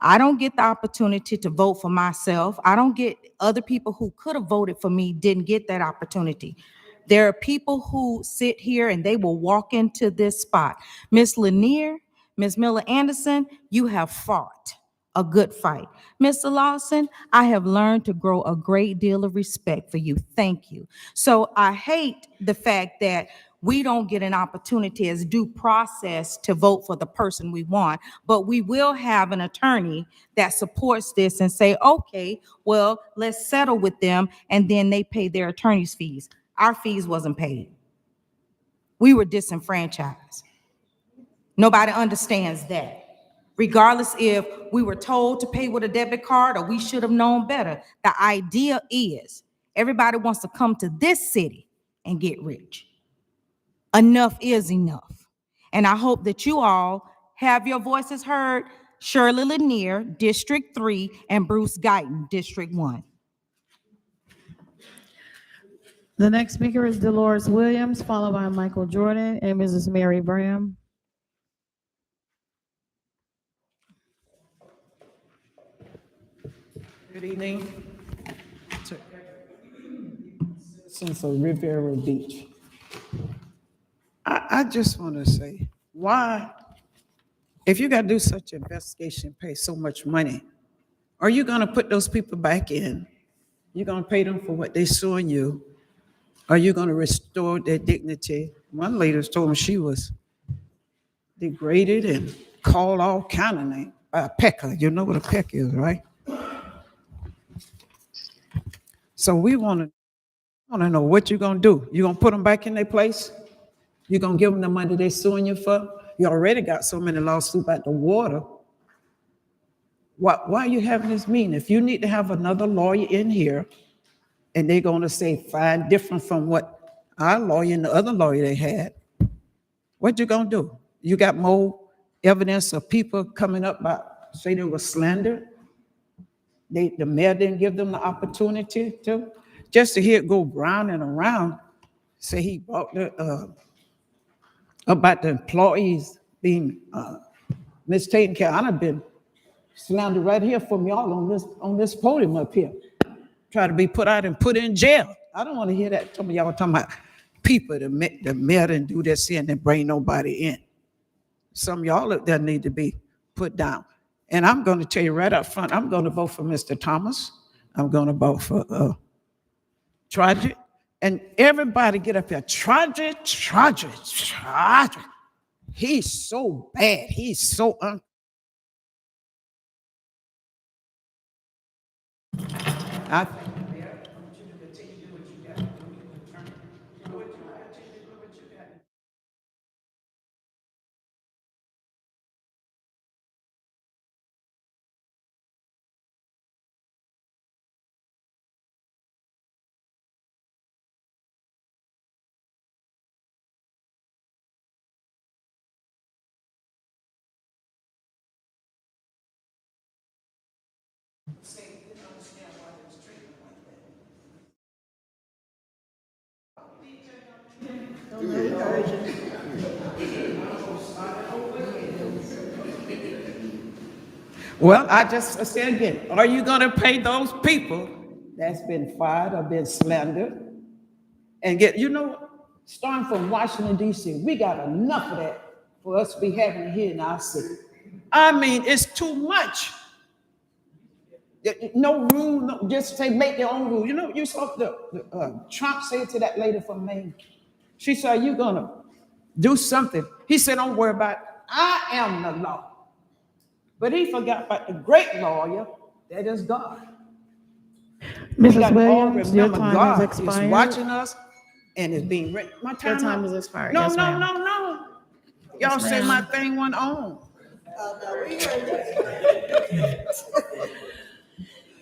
I don't get the opportunity to vote for myself. I don't get other people who could have voted for me didn't get that opportunity. There are people who sit here and they will walk into this spot. Ms. Lanier, Ms. Miller Anderson, you have fought a good fight. Mr. Lawson, I have learned to grow a great deal of respect for you. Thank you. So I hate the fact that we don't get an opportunity as due process to vote for the person we want, but we will have an attorney that supports this and say, okay, well, let's settle with them, and then they pay their attorney's fees. Our fees wasn't paid. We were disenfranchised. Nobody understands that. Regardless if we were told to pay with a debit card or we should have known better, the idea is everybody wants to come to this city and get rich. Enough is enough. And I hope that you all have your voices heard. Shirley Lanier, District 3, and Bruce Guyton, District 1. The next speaker is Dolores Williams, followed by Michael Jordan and Mrs. Mary Bram. Good evening to citizens of Riviera Beach. I just want to say, why, if you got to do such an investigation, pay so much money, are you going to put those people back in? You're going to pay them for what they're suing you? Are you going to restore their dignity? One lady told me she was degraded and called all kind of names by a pecker. You know what a pecker is, right? So we want to know what you're going to do. You're going to put them back in their place? You're going to give them the money they're suing you for? You already got so many lawsuits about the water. Why are you having this meeting? If you need to have another lawyer in here and they're going to say fine, different from what our lawyer and the other lawyer they had, what you going to do? You got more evidence of people coming up about, say they were slandered? The mayor didn't give them the opportunity to? Just to hear it go round and around, say he brought about the employees being mistaken care. I've been slandered right here from y'all on this podium up here. Try to be put out and put in jail. I don't want to hear that. Some of y'all talking about people, the mayor didn't do this here and then bring nobody in. Some of y'all up there need to be put down. And I'm going to tell you right up front, I'm going to vote for Mr. Thomas. I'm going to vote for Trodrick. And everybody get up here. Trodrick. He's so bad. He's so I Well, I just say again, are you gonna pay those people that's been fired or been slandered and get, starting from Washington DC, we got enough of that for us to be having it here in our city. I mean, it's too much. No rule, no, just say make their own rule. You saw Trump said to that lady from Maine, she said, are you gonna do something? He said, don't worry about it. I am the law. But he forgot about the great lawyer that is God. We Mrs. gotta all Williams, your remember time God has expired. is watching us and is being written. My Your time up. has expired. No, Yes, no, ma'am. no, no. Y'all Yes, say ma'am. my thing went on.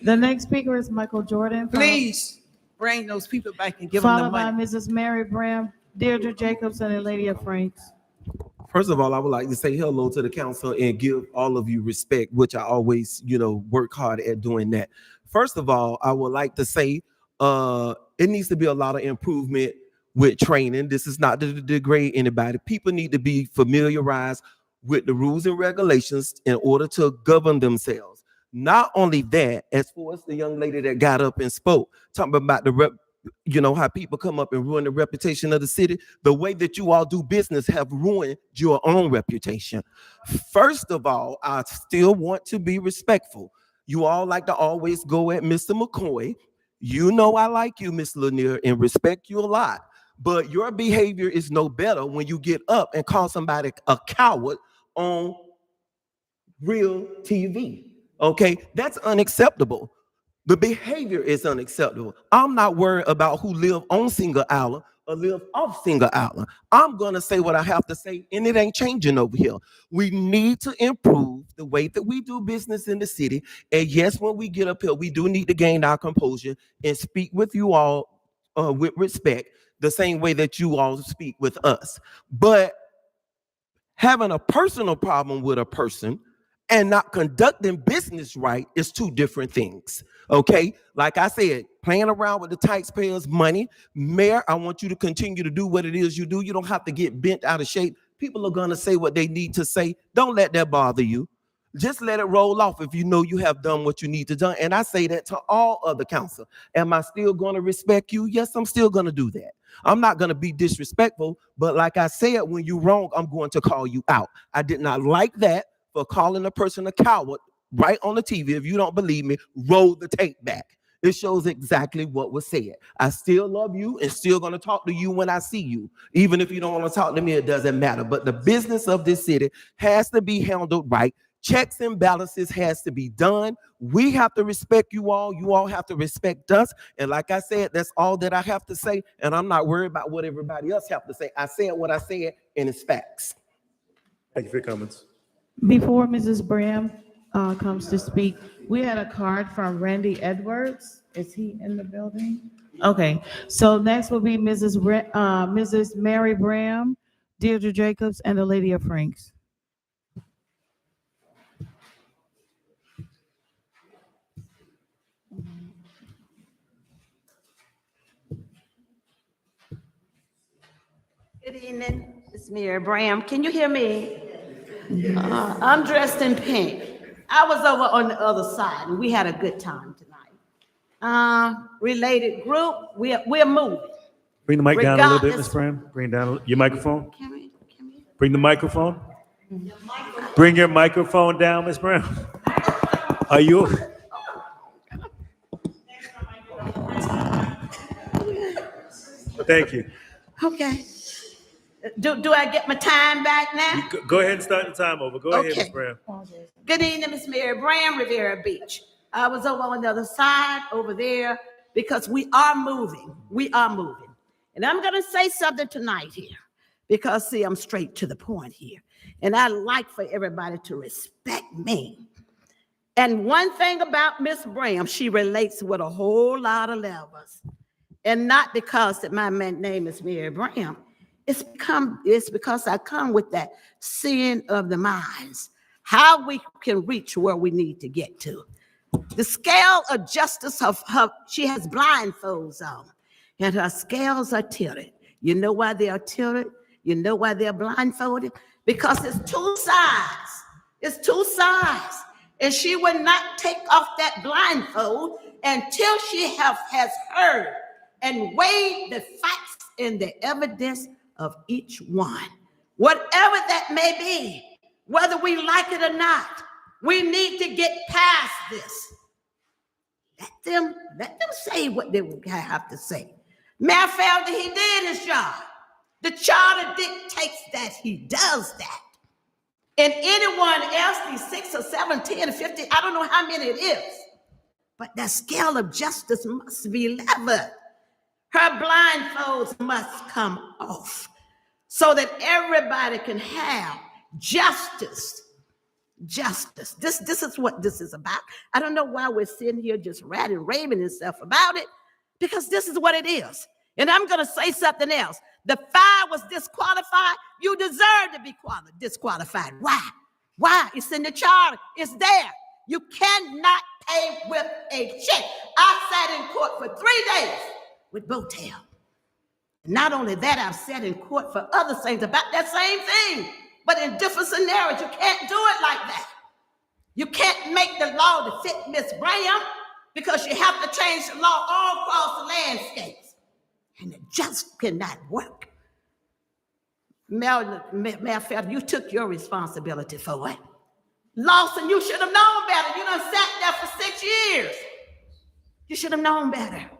The next speaker is Michael Jordan. Please bring those people back and give them the Followed by money. Mrs. Mary Bram, Deirdre Jacobs, and the Lady of Franks. First of all, I would like to say hello to the council and give all of you respect, which I always, work hard at doing that. First of all, I would like to say it needs to be a lot of improvement with training. This is not to degrade anybody. People need to be familiarized with the rules and regulations in order to govern themselves. Not only that, as far as the young lady that got up and spoke, talking about how people come up and ruin the reputation of the city. The way that you all do business have ruined your own reputation. First of all, I still want to be respectful. You all like to always go at Mr. McCoy. You know I like you, Miss Lanier, and respect you a lot. But your behavior is no better when you get up and call somebody a coward on real TV. Okay, that's unacceptable. The behavior is unacceptable. I'm not worried about who live on Singer Island or live off Singer Island. I'm going to say what I have to say, and it ain't changing over here. We need to improve the way that we do business in the city. And yes, when we get up here, we do need to gain our composure and speak with you all with respect, the same way that you all speak with us. But having a personal problem with a person and not conducting business right is two different things. Okay, like I said, playing around with the taxpayers' money. Mayor, I want you to continue to do what it is you do. You don't have to get bent out of shape. People are going to say what they need to say. Don't let that bother you. Just let it roll off if you know you have done what you need to do. And I say that to all other council. Am I still going to respect you? Yes, I'm still going to do that. I'm not going to be disrespectful, but like I said, when you're wrong, I'm going to call you out. I did not like that for calling a person a coward right on the TV. If you don't believe me, roll the tape back. It shows exactly what was said. I still love you and still going to talk to you when I see you. Even if you don't want to talk to me, it doesn't matter. But the business of this city has to be handled right. Checks and balances has to be done. We have to respect you all. You all have to respect us. And like I said, that's all that I have to say. And I'm not worried about what everybody else have to say. I said what I said, and it's facts. Thank you for your comments. Before Mrs. Bram comes to speak, we had a card from Randy Edwards. Is he in the building? Okay, so next will be Mrs. Mary Bram, Deirdre Jacobs, and the Lady of Franks. Good evening, it's Mary Bram. Can you hear me? I'm dressed in pink. I was over on the other side, and we had a good time tonight. Related group, we're moving. Bring the mic down a little bit, Regardless- Ms. Bram. Bring down your microphone. Bring the microphone. Bring your microphone down, Ms. Brown. Are you? Thank you. Okay. Do I get my time back now? Go ahead and start the time over. Go ahead, Ms. Okay. Brown. Good evening, Miss Mary Bram, Riviera Beach. I was over on the other side over there because we are moving. We are moving. And I'm going to say something tonight here because, see, I'm straight to the point here. And I like for everybody to respect me. And one thing about Miss Bram, she relates with a whole lot of levels. And not because that my name is Mary Bram. It's because I come with that seeing of the minds, how we can reach where we need to get to. The scale of justice of her, she has blindfolds on, and her scales are tilted. You know why they are tilted? You know why they're blindfolded? Because it's two sides. It's two sides. And she would not take off that blindfold until she has heard and weighed the facts and the evidence of each one. Whatever that may be, whether we like it or not, we need to get past this. Let them say what they have to say. Mayor felt that he did his job. The charter dictates that he does that. And anyone else, these 6 or 7, 10, 15, I don't know how many it is, but that scale of justice must be leveled. Her blindfolds must come off so that everybody can have justice. Justice. This is what this is about. I don't know why we're sitting here just raving and stuff about it, because this is what it is. And I'm going to say something else. The 5 was disqualified. You deserve to be disqualified. Why? Why? It's in the charter. It's there. You cannot pay with a check. I sat in court for 3 days with Botel. Not only that, I've sat in court for other things about that same thing, but in different scenarios. You can't do it like that. You can't make the law to fit Miss Graham, because you have to change the law all across the landscapes. And it just cannot work. Mayor Felton, you took your responsibility for it. Lawson, you should have known better. You done sat there for 6 years. You should have known better.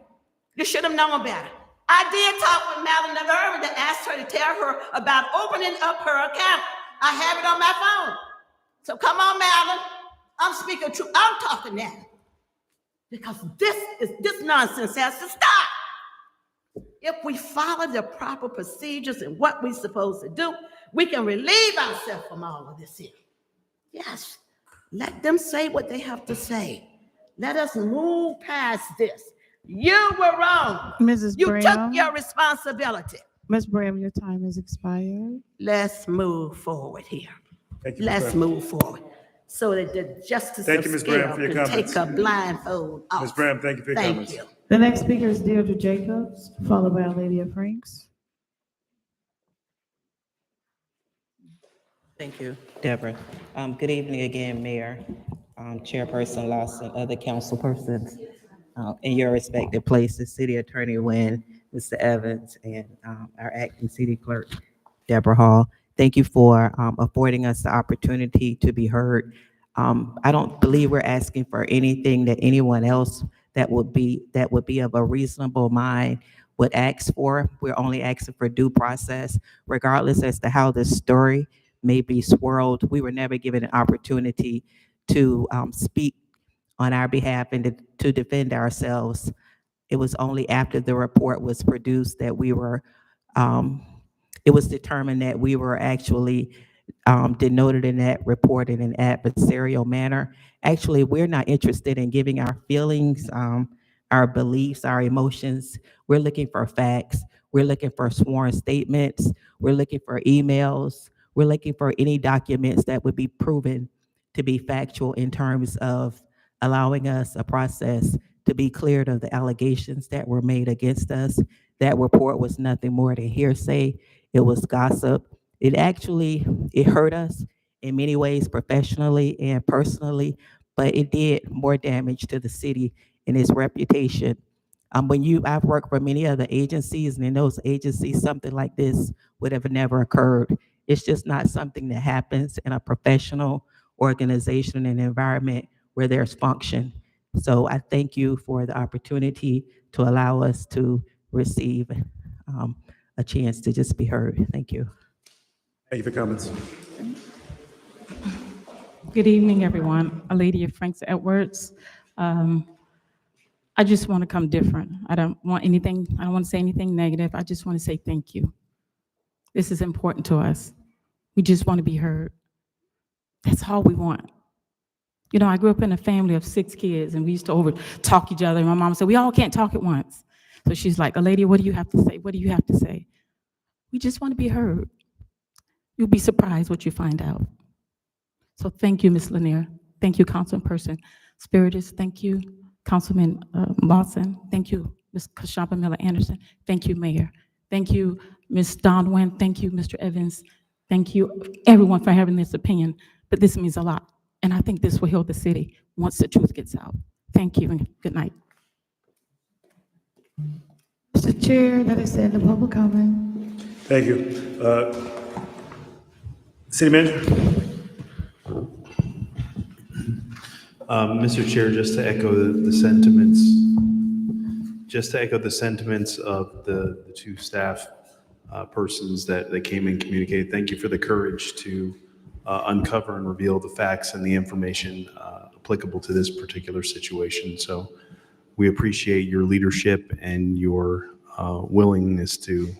You should have known better. I did talk with Madeline Irvin to ask her to tell her about opening up her account. I have it on my phone. So come on, Madeline. I'm speaking true. I'm talking now. Because this nonsense has to stop. If we follow the proper procedures and what we're supposed to do, we can relieve ourselves from all of this here. Yes, let them say what they have to say. Let us move past this. You were wrong. Mrs. You Graham. took your responsibility. Ms. Graham, your time has expired. Let's move forward here. Thank you, Let's Ms. Graham. move forward so that the justice Thank of you, Ms. Graham, scale for your can comments. take a blindfold off. Ms. Graham, thank you for your comments. Thank you. The next speaker is Deirdre Jacobs, followed by Lady Franks. Thank you, Deborah. Good evening again, Mayor, Chairperson Lawson, other council persons in your respective places, City Attorney Nguyen, Mr. Evans, and our acting city clerk, Deborah Hall. Thank you for affording us the opportunity to be heard. I don't believe we're asking for anything that anyone else that would be of a reasonable mind would ask for. We're only asking for due process, regardless as to how this story may be swirled. We were never given an opportunity to speak on our behalf and to defend ourselves. It was only after the report was produced that we were, it was determined that we were actually denoted in that report in an adversarial manner. Actually, we're not interested in giving our feelings, our beliefs, our emotions. We're looking for facts. We're looking for sworn statements. We're looking for emails. We're looking for any documents that would be proven to be factual in terms of allowing us a process to be cleared of the allegations that were made against us. That report was nothing more than hearsay. It was gossip. It hurt us in many ways, professionally and personally, but it did more damage to the city and its reputation. I've worked for many other agencies, and in those agencies, something like this would have never occurred. It's just not something that happens in a professional organization and environment where there's function. So I thank you for the opportunity to allow us to receive a chance to just be heard. Thank you. Thank you for comments. Good evening, everyone. A Lady of Franks Edwards. I just want to come different. I don't want to say anything negative. I just want to say thank you. This is important to us. We just want to be heard. That's all we want. You know, I grew up in a family of 6 kids, and we used to over-talk each other. And my mom said, we all can't talk at once. So she's like, a lady, what do you have to say? What do you have to say? We just want to be heard. You'll be surprised what you find out. So thank you, Ms. Lanier. Thank you, Councilperson Spiritus. Thank you, Councilman Lawson. Thank you, Ms. Kashampa Miller Anderson. Thank you, Mayor. Thank you, Ms. Donwin. Thank you, Mr. Evans. Thank you, everyone, for having this opinion. But this means a lot. And I think this will heal the city once the truth gets out. Thank you and good night. Mr. Chair, that is the end of public comment. Thank you. City Manager? Mr. Chair, just to echo the sentiments of the two staff persons that came and communicated. Thank you for the courage to uncover and reveal the facts and the information applicable to this particular situation. So we appreciate your leadership and your willingness to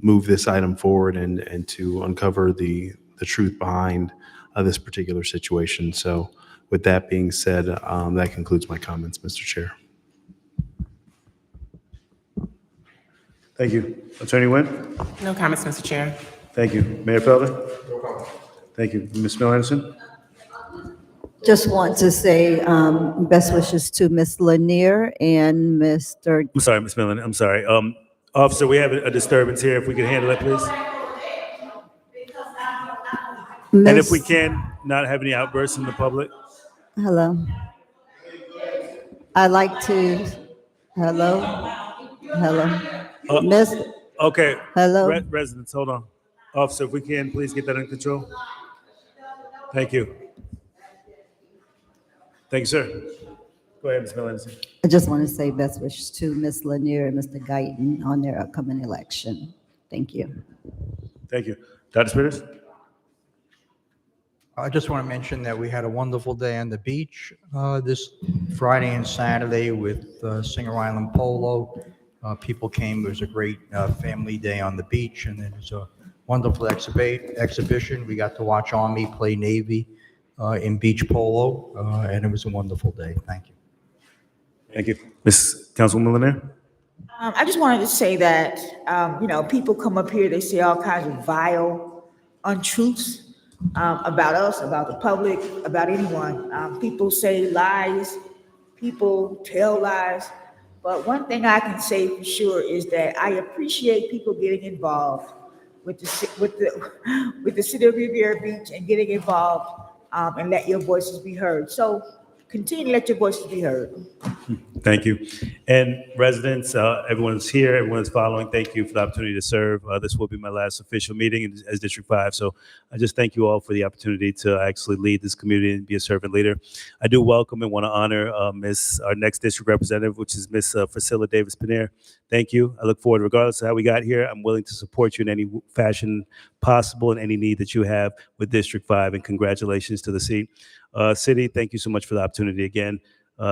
move this item forward and to uncover the truth behind this particular situation. So with that being said, that concludes my comments, Mr. Chair. Thank you. Attorney Nguyen? No comments, Mr. Chair. Thank you. Mayor Felder? No comment. Thank you. Ms. Miller-Anderson? Just want to say best wishes to Ms. Lanier and Mr. I'm sorry, Ms. Miller. I'm sorry. Officer, we have a disturbance here. If we could handle it, please. And if we can, not have any outbursts in the public. Hello. I'd like to, hello. Miss, Okay. hello. Residents, hold on. Officer, if we can, please get that under control. Thank you. Thank you, sir. Go ahead, Ms. Miller-Anderson. I just want to say best wishes to Ms. Lanier and Mr. Guyton on their upcoming election. Thank you. Thank you. Dr. Spitters? I just want to mention that we had a wonderful day on the beach this Friday and Saturday with Singer Island Polo. People came. It was a great family day on the beach, and it was a wonderful exhibition. We got to watch Army play Navy in beach polo, and it was a wonderful day. Thank you. Thank you. Ms. Councilwoman Lanier? I just wanted to say that, people come up here, they say all kinds of vile untruths about us, about the public, about anyone. People say lies, people tell lies. But one thing I can say for sure is that I appreciate people getting involved with the city of Riviera Beach and getting involved and let your voices be heard. So continue to let your voices be heard. Thank you. And residents, everyone's here, everyone's following, thank you for the opportunity to serve. This will be my last official meeting as District 5. So I just thank you all for the opportunity to actually lead this community and be a servant leader. I do welcome and want to honor our next district representative, which is Ms. Priscilla Davis-Pinere. Thank you. I look forward, regardless of how we got here, I'm willing to support you in any fashion possible and any need that you have with District 5. And congratulations to the seat. City, thank you so much for the opportunity again.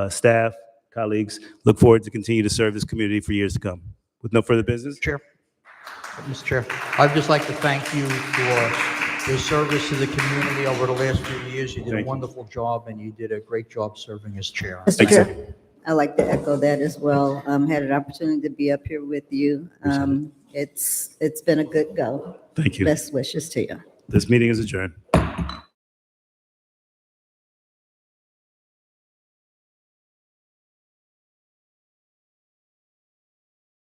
Staff, colleagues, look forward to continue to serve this community for years to come. With no further business. Mr. Chair, I'd just like to thank you for your service to the community over the last few years. You did a wonderful job, and you did a great job serving as chair. Mr. Chair, I'd like to echo that as well. Had an opportunity to be up here with you. It's been a good go. Thank you. Best wishes to you. This meeting is adjourned.